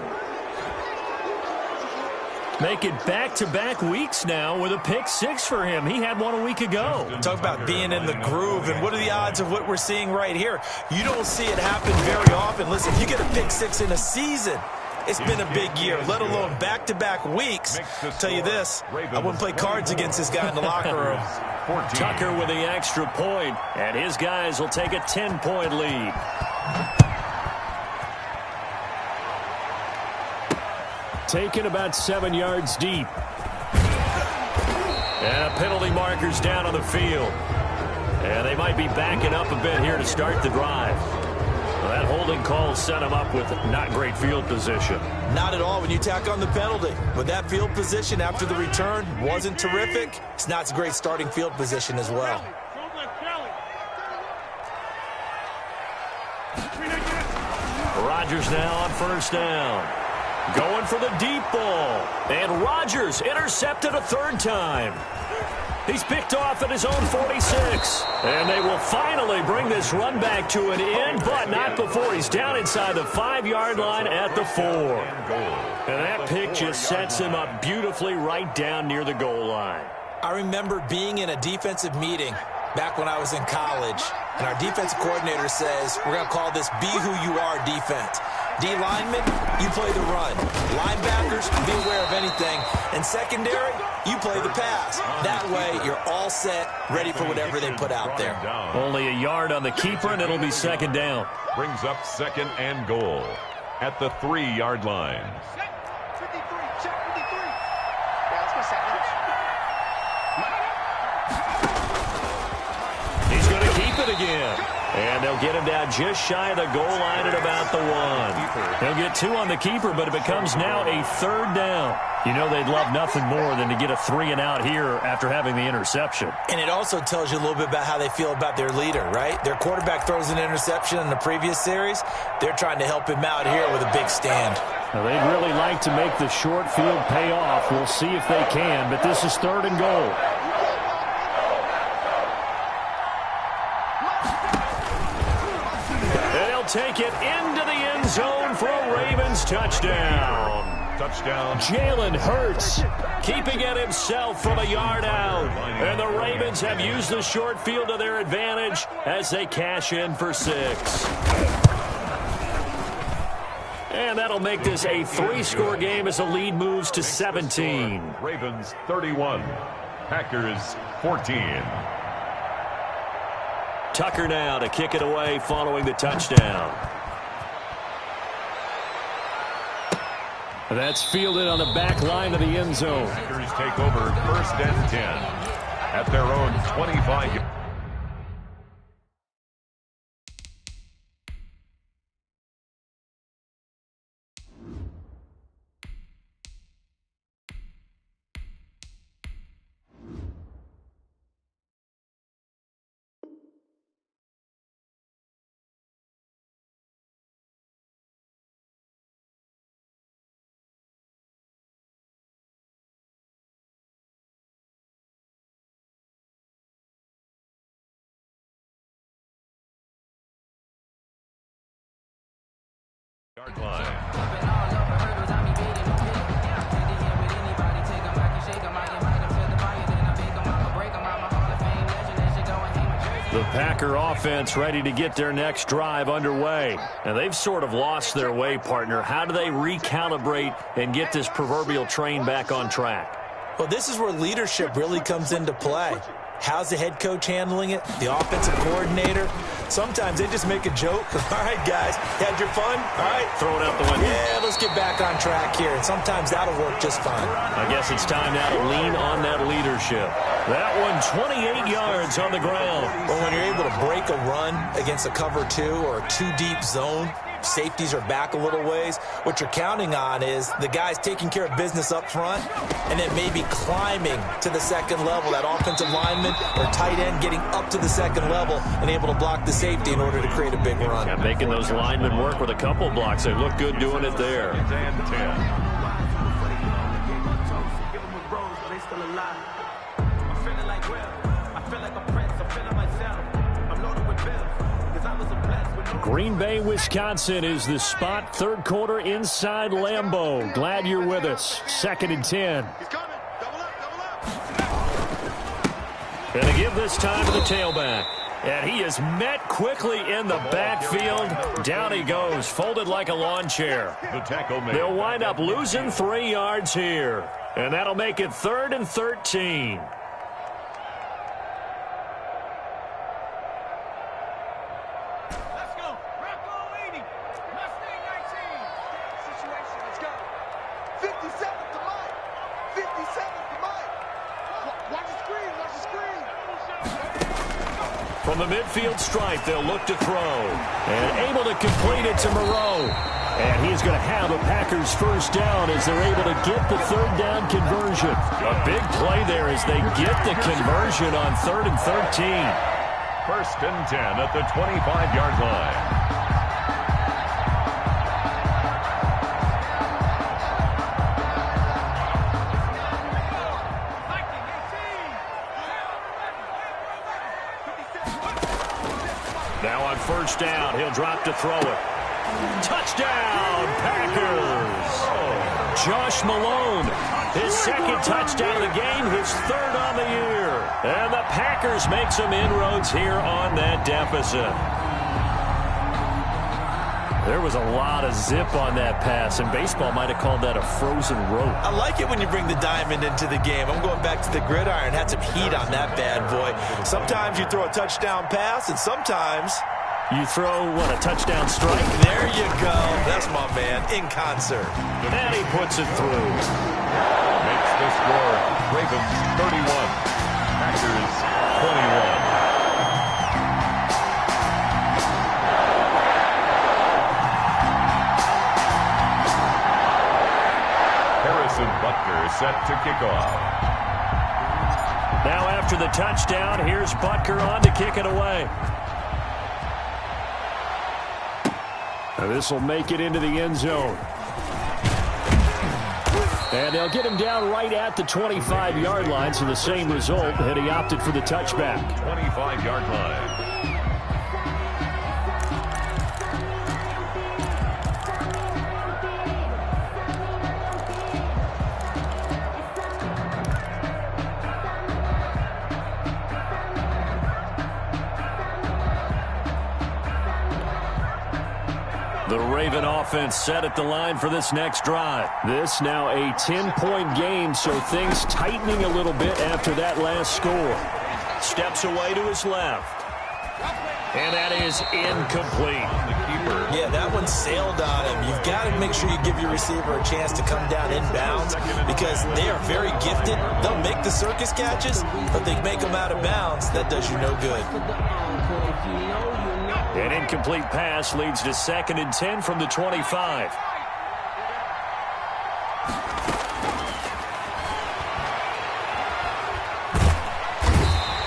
[SPEAKER 1] Make it back-to-back weeks now with a pick 6 for him. He had one a week ago.
[SPEAKER 3] Talk about being in the groove, and what are the odds of what we're seeing right here? You don't see it happen very often. Listen, if you get a pick 6 in a season, it's been a big year, let alone back-to-back weeks. Tell you this, I wouldn't play cards against this guy in the locker room.
[SPEAKER 1] Tucker with the extra point, and his guys will take a 10-point lead. Taken about 7 yards deep. And a penalty marker's down on the field. And they might be backing up a bit here to start the drive. Well, that holding call set him up with not great field position.
[SPEAKER 3] Not at all when you tack on the penalty. But that field position after the return wasn't terrific. It's not a great starting field position as well.
[SPEAKER 1] Rodgers now on 1st down. Going for the deep ball. And Rodgers intercepted a 3rd time. He's picked off at his own 46. And they will finally bring this run back to an end, but not before he's down inside the 5-yard line at the 4. And that pick just sets him up beautifully right down near the goal line.
[SPEAKER 3] I remember being in a defensive meeting back when I was in college, and our defensive coordinator says, we're going to call this Be Who You Are defense. D linemen, you play the run. Linebackers, be aware of anything. And secondary, you play the pass. That way, you're all set, ready for whatever they put out there.
[SPEAKER 1] Only a yard on the keeper, and it'll be 2nd down.
[SPEAKER 2] Brings up 2nd and goal at the 3-yard line.
[SPEAKER 4] Check 53, check 53. Yeah, let's go second.
[SPEAKER 1] He's going to keep it again. And they'll get him down just shy of the goal line at about the 1. They'll get 2 on the keeper, but it becomes now a 3rd down. You know they'd love nothing more than to get a 3-and-out here after having the interception.
[SPEAKER 3] And it also tells you a little bit about how they feel about their leader, right? Their quarterback throws an interception in the previous series. They're trying to help him out here with a big stand.
[SPEAKER 1] Now, they'd really like to make the short field pay off. We'll see if they can, but this is 3rd and goal. Take it into the end zone for a Ravens touchdown.
[SPEAKER 2] Touchdown.
[SPEAKER 1] Jalen Hurts keeping it himself from a yard out. And the Ravens have used the short field to their advantage as they cash in for 6. And that'll make this a 3-score game as the lead moves to 17.
[SPEAKER 2] Ravens 31. Packers 14.
[SPEAKER 1] Tucker now to kick it away following the touchdown. That's fielded on the back line of the end zone.
[SPEAKER 2] Packers take over 1st and 10 at their own 25. Yard line.
[SPEAKER 1] The Packer offense ready to get their next drive underway. And they've sort of lost their way, partner. How do they recalibrate and get this proverbial train back on track?
[SPEAKER 3] Well, this is where leadership really comes into play. How's the head coach handling it? The offensive coordinator? Sometimes they just make a joke. All right, guys, had your fun? All right.
[SPEAKER 1] Throw it out the window.
[SPEAKER 3] Yeah, let's get back on track here. And sometimes that'll work just fine.
[SPEAKER 1] I guess it's time now to lean on that leadership. That one 28 yards on the ground.
[SPEAKER 3] Well, when you're able to break a run against a cover 2 or a 2-deep zone, safeties are back a little ways. What you're counting on is the guys taking care of business up front and then maybe climbing to the second level. That offensive lineman or tight end getting up to the second level and able to block the safety in order to create a big run.
[SPEAKER 1] Yeah, making those linemen work with a couple blocks. They look good doing it there.
[SPEAKER 2] And 10.
[SPEAKER 1] Green Bay, Wisconsin is the spot. Third quarter inside Lambeau. Glad you're with us. 2nd and 10.
[SPEAKER 4] He's coming. Double up.
[SPEAKER 1] And to give this time to the tailback. And he is met quickly in the backfield. Down he goes, folded like a lawn chair.
[SPEAKER 2] The tackle made.
[SPEAKER 1] They'll wind up losing 3 yards here. And that'll make it 3rd and 13. From the midfield stripe, they'll look to throw. And able to complete it to Moreau. And he's going to have a Packers first down as they're able to get the 3rd down conversion. A big play there as they get the conversion on 3rd and 13.
[SPEAKER 2] 1st and 10 at the 25-yard line.
[SPEAKER 1] Now on 1st down, he'll drop to throw it. Touchdown, Packers! Josh Malone, his 2nd touchdown of the game, his 3rd on the year. And the Packers make some inroads here on that deficit. There was a lot of zip on that pass, and baseball might have called that a frozen rope.
[SPEAKER 3] I like it when you bring the diamond into the game. I'm going back to the gridiron. Had some heat on that bad boy. Sometimes you throw a touchdown pass, and sometimes
[SPEAKER 1] you throw, what, a touchdown strike?
[SPEAKER 3] There you go. That's my man, in concert.
[SPEAKER 1] And he puts it through.
[SPEAKER 2] Makes the score Ravens 31, Packers 21. Butker set to kick off.
[SPEAKER 1] Now after the touchdown, here's Butker on to kick it away. This will make it into the end zone. And they'll get him down right at the 25-yard line, so the same result, and he opted for the touchback.
[SPEAKER 2] 25-yard line.
[SPEAKER 1] The Raven offense set at the line for this next drive. This now a 10-point game, so things tightening a little bit after that last score. Steps away to his left. And that is incomplete.
[SPEAKER 2] The keeper.
[SPEAKER 3] Yeah, that one sailed on him. You've got to make sure you give your receiver a chance to come down inbounds because they are very gifted. They'll make the circus catches, but they make them out of bounds. That does you no good.
[SPEAKER 1] An incomplete pass leads to 2nd and 10 from the 25.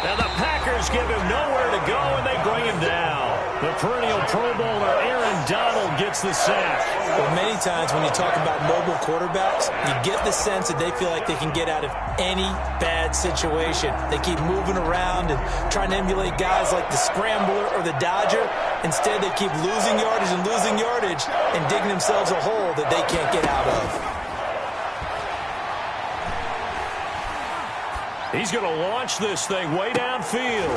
[SPEAKER 1] Now the Packers give him nowhere to go, and they bring him down. The perennial Pro Bowler Aaron Donald gets the sack.
[SPEAKER 3] Well, many times when you talk about mobile quarterbacks, you get the sense that they feel like they can get out of any bad situation. They keep moving around and trying to emulate guys like the Scrambler or the Dodger. Instead, they keep losing yardage and digging themselves a hole that they can't get out of.
[SPEAKER 1] He's going to launch this thing way downfield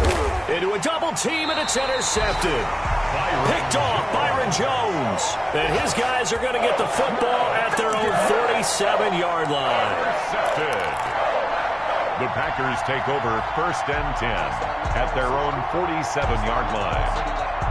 [SPEAKER 1] into a double team, and it's intercepted. Picked off Byron Jones. And his guys are going to get the football at their own 47-yard line.
[SPEAKER 2] Intercepted. The Packers take over 1st and 10 at their own 47-yard line.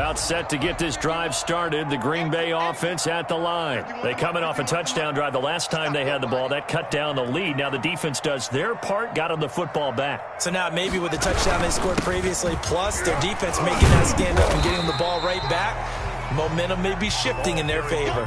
[SPEAKER 1] About set to get this drive started. The Green Bay offense at the line. They coming off a touchdown drive the last time they had the ball. That cut down the lead. Now the defense does their part, got them the football back. So now maybe with the touchdown they scored previously, plus their defense making that stand up and getting them the ball right back, momentum may be shifting in their favor.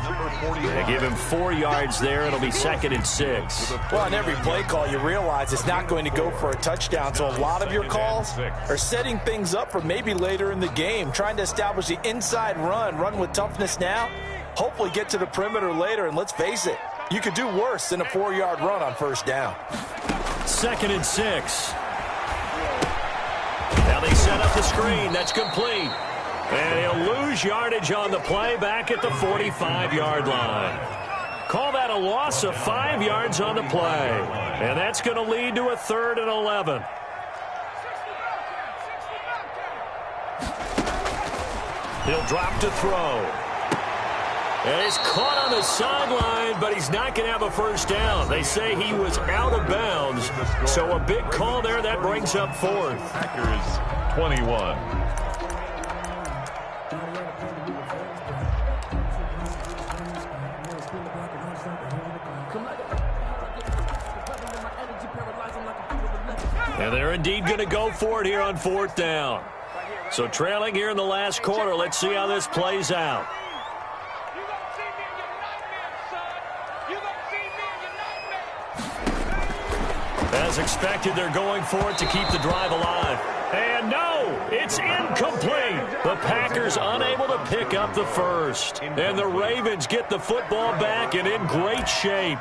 [SPEAKER 1] They give him 4 yards there. It'll be 2nd and 6.
[SPEAKER 3] Well, on every play call, you realize it's not going to go for a touchdown. So a lot of your calls are setting things up for maybe later in the game, trying to establish the inside run with toughness now, hopefully get to the perimeter later. And let's face it, you could do worse than a 4-yard run on first down.
[SPEAKER 1] 2nd and 6. Now they set up the screen. That's complete. And he'll lose yardage on the play back at the 45-yard line. Call that a loss of 5 yards on the play. And that's going to lead to a 3rd and 11. He'll drop to throw. And he's caught on the sideline, but he's not going to have a first down. They say he was out of bounds. So a big call there. That brings up 4th.
[SPEAKER 2] Packers 21.
[SPEAKER 1] And they're indeed going to go for it here on 4th down. So trailing here in the last quarter. Let's see how this plays out. As expected, they're going for it to keep the drive alive. And no, it's incomplete. The Packers unable to pick up the first. And the Ravens get the football back and in great shape.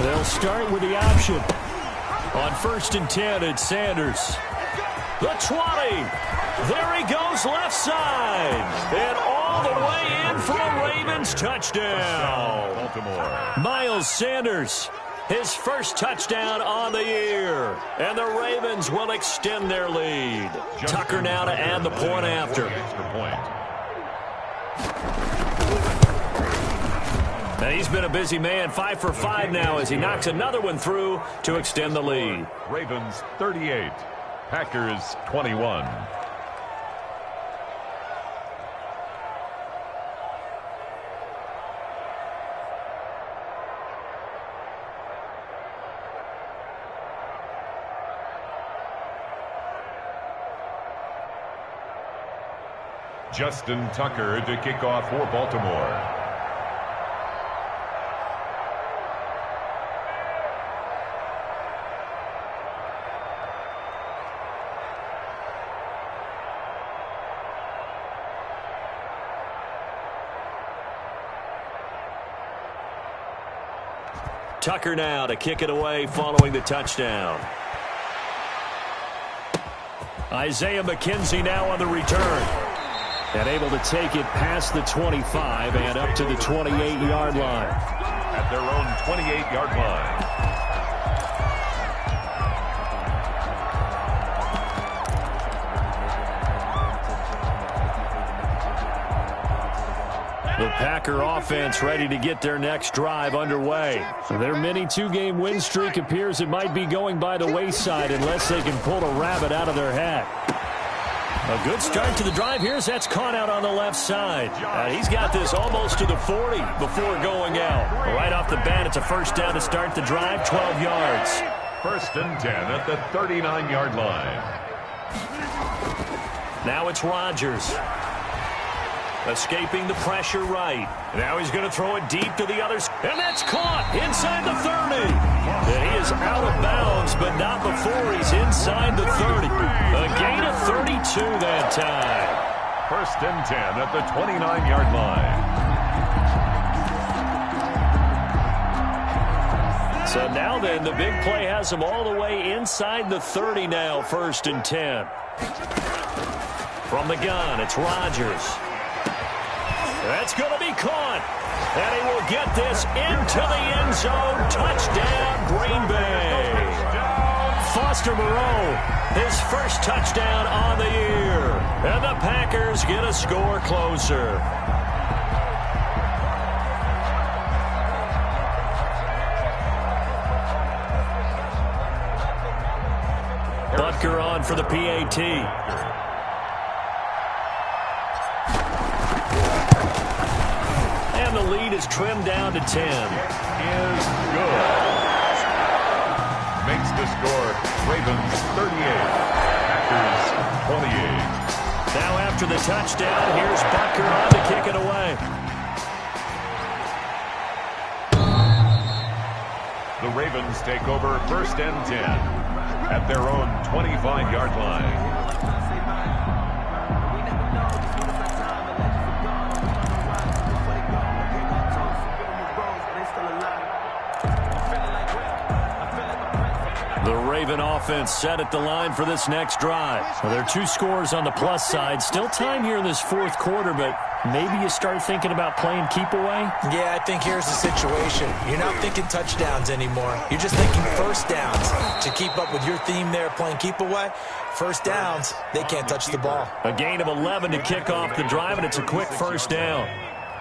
[SPEAKER 1] They'll start with the option. On 1st and 10, it's Sanders. The 20. There he goes left side. And all the way in for a Ravens touchdown.
[SPEAKER 2] Baltimore.
[SPEAKER 1] Miles Sanders, his first touchdown on the year. And the Ravens will extend their lead. Tucker now to add the point after.
[SPEAKER 2] Extra point.
[SPEAKER 1] Now he's been a busy man, 5 for 5 now as he knocks another one through to extend the lead.
[SPEAKER 2] Ravens 38, Packers 21. Justin Tucker to kick off for Baltimore.
[SPEAKER 1] Tucker now to kick it away following the touchdown. Isaiah McKenzie now on the return. And able to take it past the 25 and up to the 28-yard line.
[SPEAKER 2] At their own 28-yard line.
[SPEAKER 1] The Packer offense ready to get their next drive underway. Their mini 2-game win streak appears it might be going by the wayside unless they can pull a rabbit out of their hat. A good start to the drive here as that's caught out on the left side. He's got this almost to the 40 before going out. Right off the bat, it's a first down to start the drive, 12 yards.
[SPEAKER 2] 1st and 10 at the 39-yard line.
[SPEAKER 1] Now it's Rodgers. Escaping the pressure right. Now he's going to throw it deep to the others. And that's caught inside the 30. And he is out of bounds, but not before he's inside the 30. A gain of 32 that time.
[SPEAKER 2] 1st and 10 at the 29-yard line.
[SPEAKER 1] So now then, the big play has him all the way inside the 30 now, 1st and 10. From the gun, it's Rodgers. That's going to be caught. And he will get this into the end zone. Touchdown, Green Bay. Foster Moreau, his first touchdown on the year. And the Packers get a score closer. Butker on for the PAT. And the lead is trimmed down to 10.
[SPEAKER 2] Is good. Makes the score Ravens 38, Packers 28.
[SPEAKER 1] Now after the touchdown, here's Butker on to kick it away.
[SPEAKER 2] The Ravens take over 1st and 10 at their own 25-yard line.
[SPEAKER 1] The Raven offense set at the line for this next drive. Well, there are 2 scores on the plus side. Still time here in this 4th quarter, but maybe you start thinking about playing keep away?
[SPEAKER 3] Yeah, I think here's the situation. You're not thinking touchdowns anymore. You're just thinking first downs. To keep up with your theme there, playing keep away, first downs, they can't touch the ball.
[SPEAKER 1] A gain of 11 to kick off the drive, and it's a quick first down.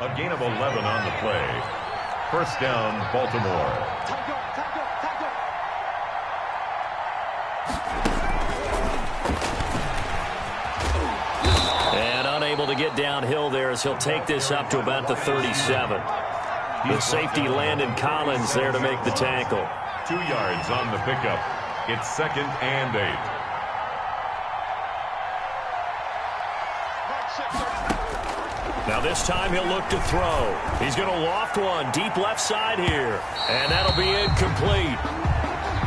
[SPEAKER 2] A gain of 11 on the play. First down, Baltimore.
[SPEAKER 1] Able to get downhill there as he'll take this up to about the 37. The safety Landon Collins there to make the tackle.
[SPEAKER 2] 2 yards on the pickup. It's 2nd and 8.
[SPEAKER 1] Now this time he'll look to throw. He's going to loft one deep left side here. And that'll be incomplete.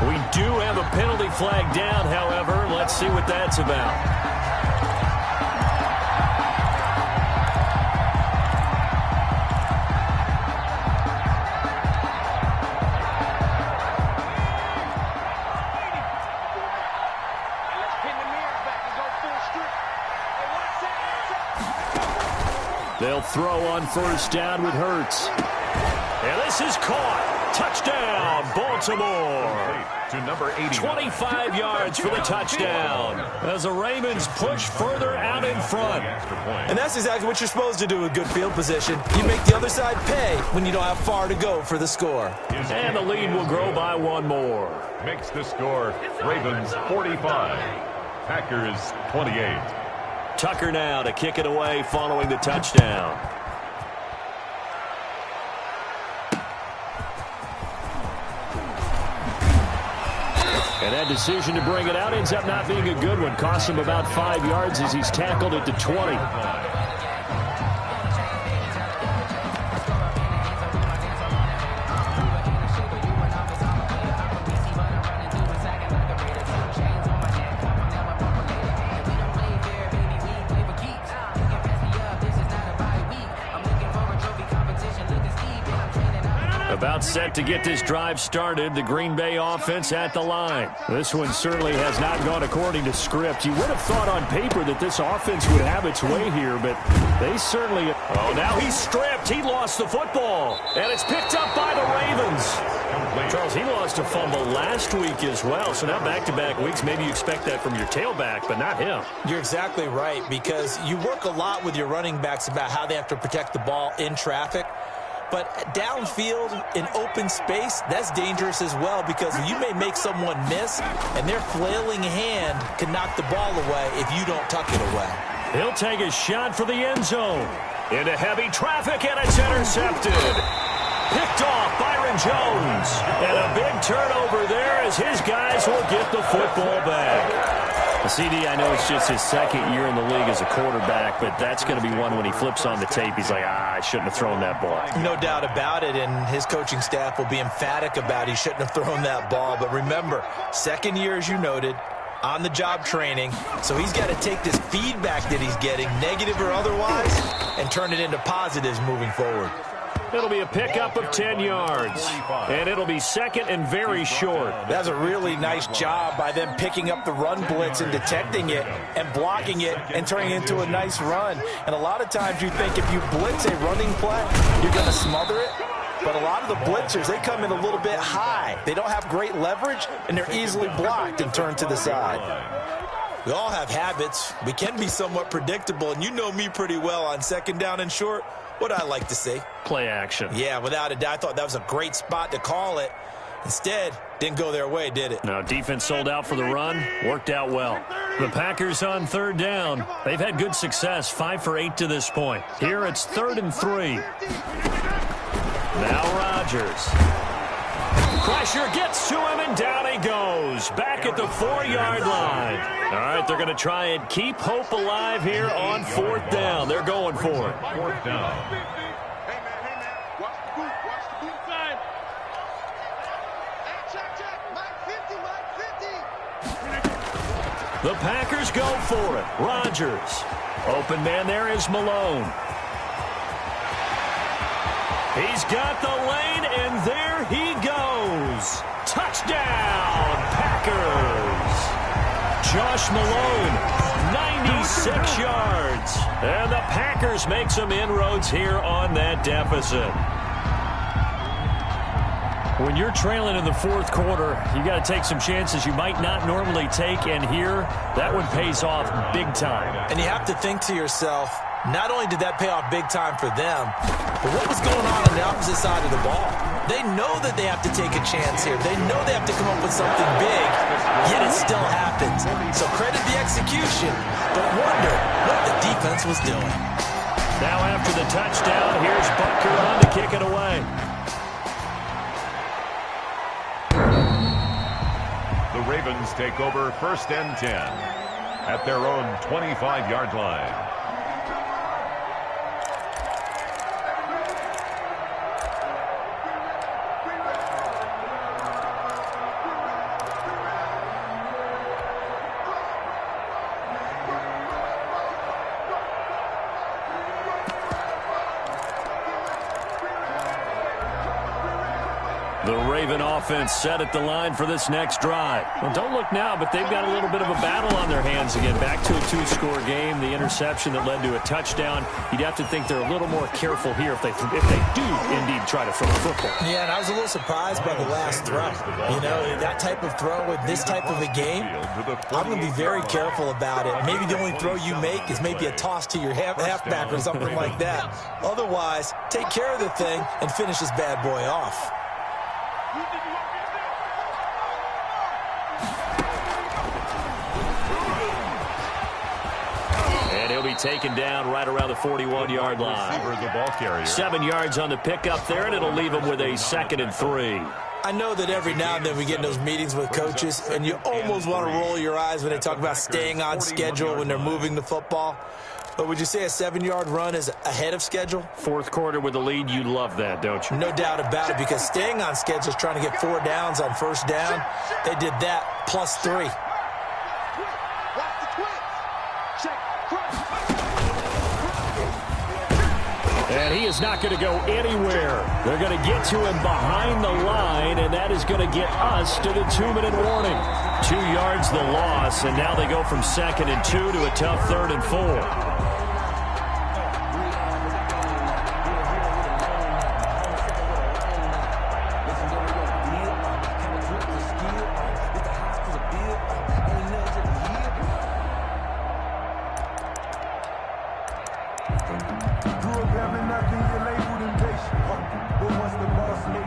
[SPEAKER 1] We do have a penalty flag down, however. Let's see what that's about. They'll throw on first down with Hurts. And this is caught. Touchdown, Baltimore.
[SPEAKER 2] To number 80.
[SPEAKER 1] 25 yards for the touchdown as the Ravens push further out in front.
[SPEAKER 3] And that's exactly what you're supposed to do with good field position. You make the other side pay when you don't have far to go for the score.
[SPEAKER 1] And the lead will grow by 1 more.
[SPEAKER 2] Makes the score Ravens 45, Packers 28.
[SPEAKER 1] Tucker now to kick it away following the touchdown. And that decision to bring it out ends up not being a good one. Costs him about 5 yards as he's tackled at the 20. About set to get this drive started. The Green Bay offense at the line. This one certainly has not gone according to script. You would have thought on paper that this offense would have its way here, but they certainly... Oh, now he's stripped. He lost the football. And it's picked up by the Ravens. Charles, he lost a fumble last week as well. So now back-to-back weeks, maybe you expect that from your tailback, but not him.
[SPEAKER 3] You're exactly right, because you work a lot with your running backs about how they have to protect the ball in traffic. But downfield in open space, that's dangerous as well, because you may make someone miss, and their flailing hand can knock the ball away if you don't tuck it away.
[SPEAKER 1] He'll take a shot for the end zone. Into heavy traffic, and it's intercepted. Picked off Byron Jones. And a big turnover there as his guys will get the football back. CD, I know it's just his 2nd year in the league as a quarterback, but that's going to be one when he flips on the tape. He's like, I shouldn't have thrown that ball.
[SPEAKER 3] No doubt about it, and his coaching staff will be emphatic about he shouldn't have thrown that ball. But remember, 2nd year, as you noted, on-the-job training, so he's got to take this feedback that he's getting, negative or otherwise, and turn it into positives moving forward.
[SPEAKER 1] It'll be a pickup of 10 yards. And it'll be second and very short.
[SPEAKER 3] That's a really nice job by them picking up the run blitz and detecting it and blocking it and turning it into a nice run. And a lot of times you think if you blitz a running play, you're going to smother it. But a lot of the blitzers, they come in a little bit high. They don't have great leverage, and they're easily blocked and turned to the side. We all have habits. We can be somewhat predictable, and you know me pretty well on second down and short. What I like to say?
[SPEAKER 1] Play action.
[SPEAKER 3] Yeah, without a doubt. I thought that was a great spot to call it. Instead, didn't go their way, did it?
[SPEAKER 1] No, defense sold out for the run. Worked out well. The Packers on third down. They've had good success, 5 for 8 to this point. Here it's 3rd and 3. Now Rodgers. Pressure gets to him, and down he goes. Back at the 4-yard line. All right, they're going to try and keep hope alive here on 4th down. They're going for it.
[SPEAKER 2] 4th down.
[SPEAKER 4] Hey, man. Watch the boot. Watch the boot side. Hey, check. Mike 50.
[SPEAKER 1] The Packers go for it. Rodgers. Open man there is Malone. He's got the lane, and there he goes. Touchdown, Packers. Josh Malone, 96 yards. And the Packers make some inroads here on that deficit. When you're trailing in the 4th quarter, you got to take some chances you might not normally take, and here, that one pays off big time.
[SPEAKER 3] And you have to think to yourself, not only did that pay off big time for them, but what was going on the opposite side of the ball? They know that they have to take a chance here. They know they have to come up with something big, yet it still happens. So credit the execution, but wonder what the defense was doing.
[SPEAKER 1] Now after the touchdown, here's Butker on to kick it away.
[SPEAKER 2] The Ravens take over 1st and 10 at their own 25-yard line.
[SPEAKER 1] The Raven offense set at the line for this next drive. Well, don't look now, but they've got a little bit of a battle on their hands again. Back to a 2-score game. The interception that led to a touchdown. You'd have to think they're a little more careful here if they do indeed try to throw the football.
[SPEAKER 3] Yeah, and I was a little surprised by the last throw. You know, that type of throw with this type of a game, I'm going to be very careful about it. Maybe the only throw you make is maybe a toss to your halfback or something like that. Otherwise, take care of the thing and finish this bad boy off.
[SPEAKER 1] He'll be taken down right around the 41-yard line.
[SPEAKER 2] The ball carrier.
[SPEAKER 1] 7 yards on the pickup there, and it'll leave him with a 2nd and 3.
[SPEAKER 3] I know that every now and then we get in those meetings with coaches, and you almost want to roll your eyes when they talk about staying on schedule when they're moving the football. But would you say a 7-yard run is ahead of schedule?
[SPEAKER 1] 4th quarter with the lead, you love that, don't you?
[SPEAKER 3] No doubt about it, because staying on schedule is trying to get 4 downs on 1st down. They did that plus 3.
[SPEAKER 1] And he is not going to go anywhere. They're going to get to him behind the line, and that is going to get us to the 2-minute warning. 2 yards the loss, and now they go from 2nd and 2 to a tough 3rd and 4.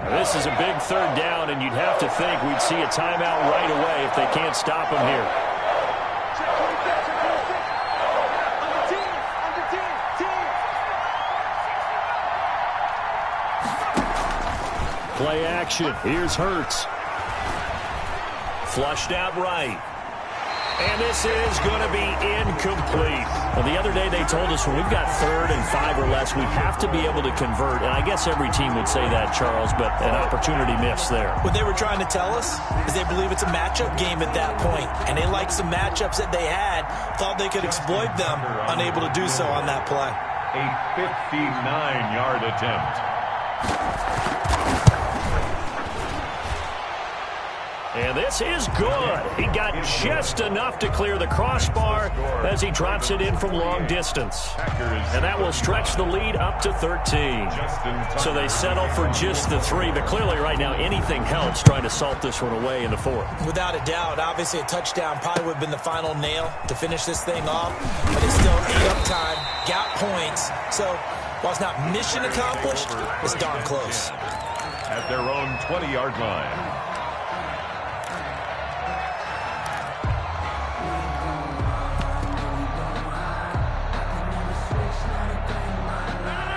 [SPEAKER 1] This is a big 3rd down, and you'd have to think we'd see a timeout right away if they can't stop him here. Play action. Here's Hurts. Flushed out right. And this is going to be incomplete. Well, the other day they told us when we've got 3rd and 5 or less, we have to be able to convert. And I guess every team would say that, Charles, but an opportunity missed there.
[SPEAKER 3] What they were trying to tell us is they believe it's a matchup game at that point. And they liked some matchups that they had, thought they could exploit them, unable to do so on that play.
[SPEAKER 2] A 59-yard attempt.
[SPEAKER 1] And this is good. He got just enough to clear the crossbar as he drops it in from long distance. And that will stretch the lead up to 13. So they settle for just the 3, but clearly right now anything helps trying to salt this one away in the 4th.
[SPEAKER 3] Without a doubt, obviously a touchdown probably would have been the final nail to finish this thing off, but it's still 8 up time, got points. So while it's not mission accomplished, it's darn close.
[SPEAKER 2] At their own 20-yard line.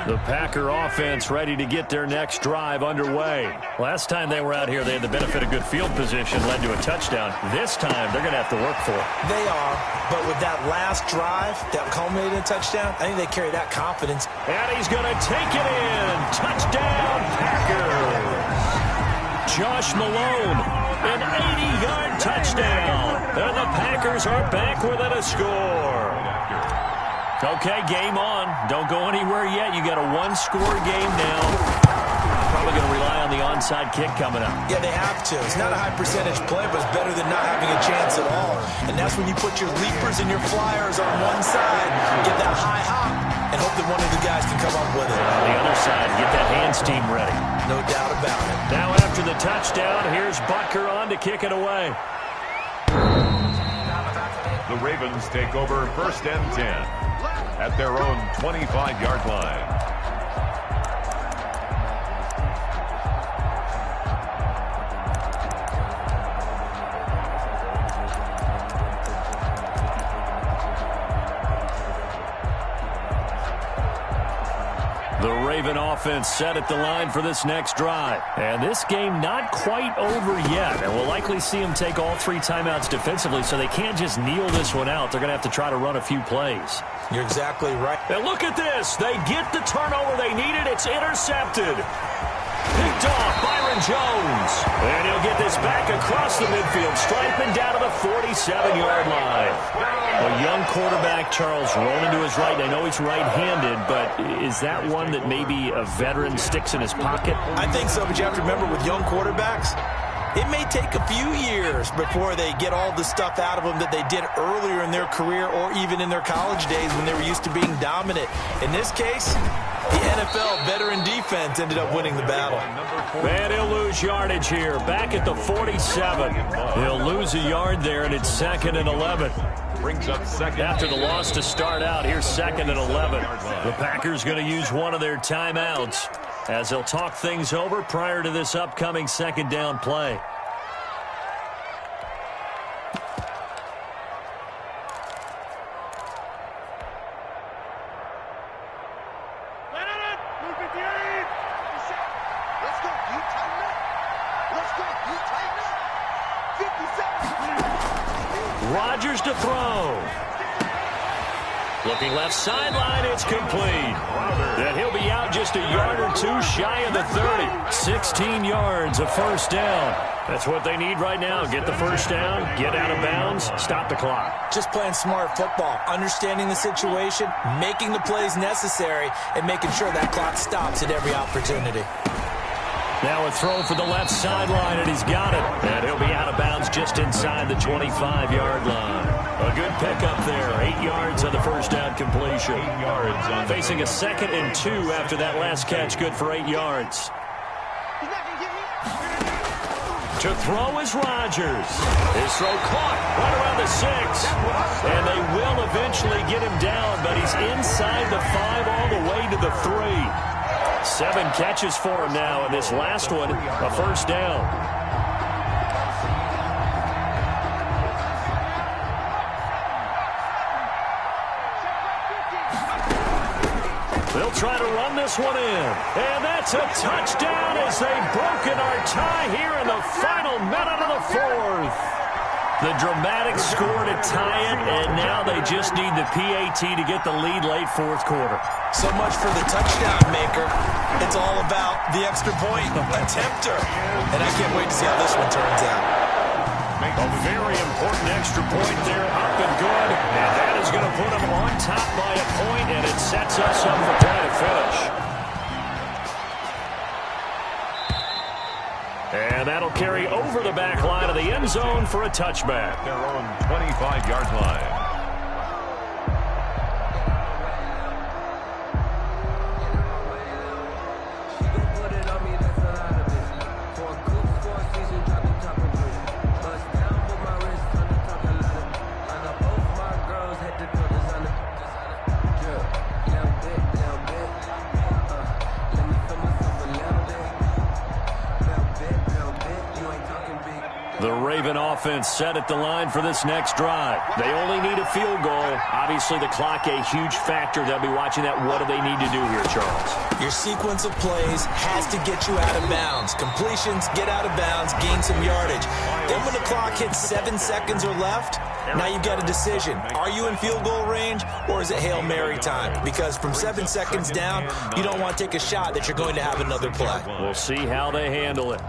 [SPEAKER 1] The Packer offense ready to get their next drive underway. Last time they were out here, they had the benefit of good field position, led to a touchdown. This time, they're going to have to work for it.
[SPEAKER 3] They are, but with that last drive that culminated in a touchdown, I think they carry that confidence.
[SPEAKER 1] And he's going to take it in. Touchdown, Packers. Josh Malone, an 80-yard touchdown. And the Packers are back within a score. Okay, game on. Don't go anywhere yet. You got a one-score game now. Probably going to rely on the onside kick coming up.
[SPEAKER 3] Yeah, they have to. It's not a high-percentage play, but it's better than not having a chance at all. And that's when you put your leapers and your flyers on one side, get that high hop, and hope that one of the guys can come up with it.
[SPEAKER 1] On the other side, get that hands team ready.
[SPEAKER 3] No doubt about it.
[SPEAKER 1] Now after the touchdown, here's Butker on to kick it away.
[SPEAKER 2] The Ravens take over 1st and 10 at their own 25-yard line.
[SPEAKER 1] The Raven offense set at the line for this next drive. And this game not quite over yet. And we'll likely see them take all 3 timeouts defensively, so they can't just kneel this one out. They're going to have to try to run a few plays.
[SPEAKER 3] You're exactly right.
[SPEAKER 1] And look at this. They get the turnover they needed. It's intercepted. Picked off Byron Jones. And he'll get this back across the midfield stripe and down to the 47-yard line. A young quarterback, Charles, rolling to his right. I know he's right-handed, but is that one that maybe a veteran sticks in his pocket?
[SPEAKER 3] I think so, but you have to remember with young quarterbacks, it may take a few years before they get all the stuff out of them that they did earlier in their career or even in their college days when they were used to being dominant. In this case, the NFL veteran defense ended up winning the battle.
[SPEAKER 1] And he'll lose yardage here. Back at the 47. He'll lose a yard there, and it's 2nd and 11.
[SPEAKER 2] Brings up second.
[SPEAKER 1] After the loss to start out, here's 2nd and 11. The Packers going to use one of their timeouts as they'll talk things over prior to this upcoming 2nd down play. Rodgers to throw. Looking left sideline, it's complete. And he'll be out just a yard or 2 shy of the 30. 16 yards, a 1st down. That's what they need right now. Get the 1st down, get out of bounds, stop the clock.
[SPEAKER 3] Just playing smart football, understanding the situation, making the plays necessary, and making sure that clock stops at every opportunity.
[SPEAKER 1] Now a throw for the left sideline, and he's got it. And he'll be out of bounds just inside the 25-yard line. A good pickup there. 8 yards on the 1st down completion.
[SPEAKER 2] 8 yards on
[SPEAKER 1] facing a 2nd and 2 after that last catch. Good for 8 yards. To throw is Rodgers. His throw caught right around the 6. And they will eventually get him down, but he's inside the 5 all the way to the 3. 7 catches for him now, and this last one, a 1st down. They'll try to run this one in. And that's a touchdown as they've broken our tie here in the final minute of the 4th. The dramatic score to tie it, and now they just need the PAT to get the lead late 4th quarter.
[SPEAKER 3] So much for the touchdown maker. It's all about the extra point attempter. And I can't wait to see how this one turns out.
[SPEAKER 1] A very important extra point there, up and good. And that is going to put them on top by a point, and it sets us up for quite a finish. And that'll carry over the back line of the end zone for a touchback.
[SPEAKER 2] Their own 25-yard line.
[SPEAKER 1] The Raven offense set at the line for this next drive. They only need a field goal. Obviously, the clock a huge factor. They'll be watching that. What do they need to do here, Charles?
[SPEAKER 3] Your sequence of plays has to get you out of bounds. Completions, get out of bounds, gain some yardage. Then when the clock hits 7 seconds or left, now you've got a decision. Are you in field goal range, or is it Hail Mary time? Because from 7 seconds down, you don't want to take a shot that you're going to have another play.
[SPEAKER 1] We'll see how they handle it.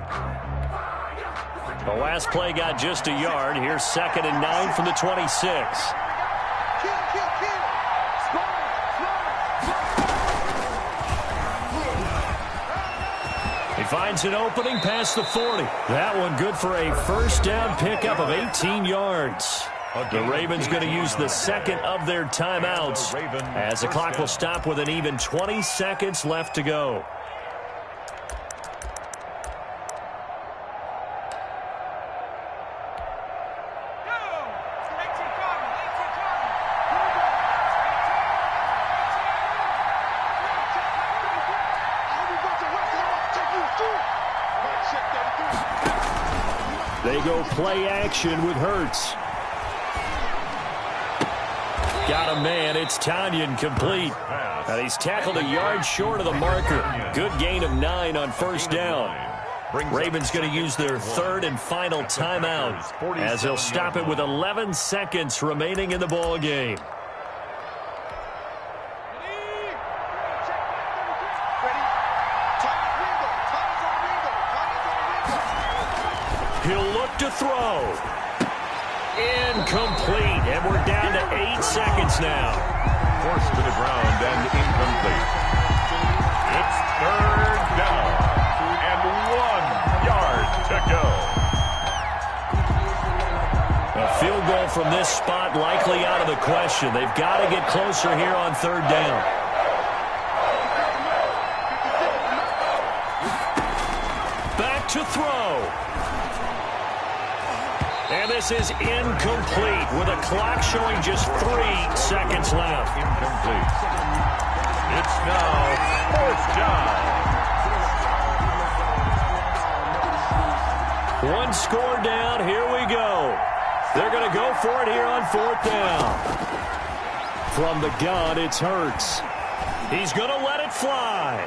[SPEAKER 1] The last play got just a yard. Here's 2nd and 9 from the 26. He finds an opening past the 40. That one good for a first down pickup of 18 yards. The Ravens going to use the second of their timeouts as the clock will stop with an even 20 seconds left to go. They go play action with Hurts. Got a man. It's Tanyan complete. And he's tackled a yard short of the marker. Good gain of 9 on first down. Ravens going to use their third and final timeout as they'll stop it with 11 seconds remaining in the ball game. He'll look to throw. Incomplete. And we're down to 8 seconds now.
[SPEAKER 2] Forced to the ground and incomplete. It's third down. And 1 yard to go.
[SPEAKER 1] A field goal from this spot likely out of the question. They've got to get closer here on third down. Back to throw. And this is incomplete with a clock showing just 3 seconds left.
[SPEAKER 2] Incomplete. It's now 4th down.
[SPEAKER 1] 1 score down. Here we go. They're going to go for it here on 4th down. From the gun, it's Hurts. He's going to let it fly.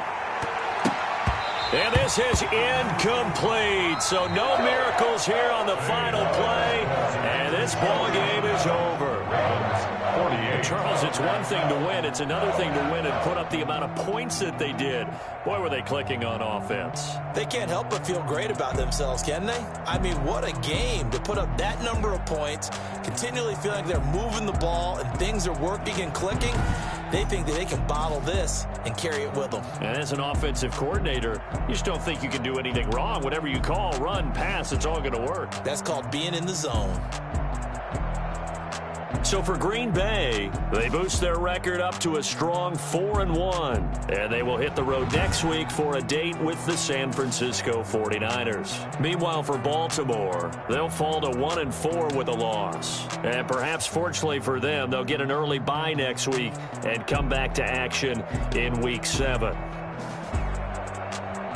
[SPEAKER 1] And this is incomplete. So no miracles here on the final play. And this ball game is over.
[SPEAKER 2] 48.
[SPEAKER 1] Charles, it's one thing to win. It's another thing to win and put up the amount of points that they did. Boy, were they clicking on offense.
[SPEAKER 3] They can't help but feel great about themselves, can they? I mean, what a game to put up that number of points, continually feeling like they're moving the ball and things are working and clicking. They think that they can bottle this and carry it with them.
[SPEAKER 1] And as an offensive coordinator, you just don't think you can do anything wrong. Whatever you call, run, pass, it's all going to work.
[SPEAKER 3] That's called being in the zone.
[SPEAKER 1] So for Green Bay, they boost their record up to a strong 4-1. And they will hit the road next week for a date with the San Francisco 49ers. Meanwhile, for Baltimore, they'll fall to 1-4 with a loss. And perhaps fortunately for them, they'll get an early bye next week and come back to action in Week 7.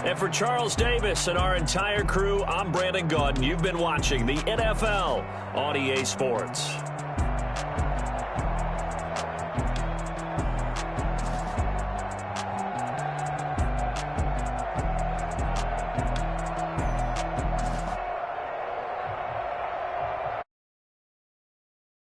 [SPEAKER 1] And for Charles Davis and our entire crew, I'm Brandon Gaudin. You've been watching the NFL on EA Sports.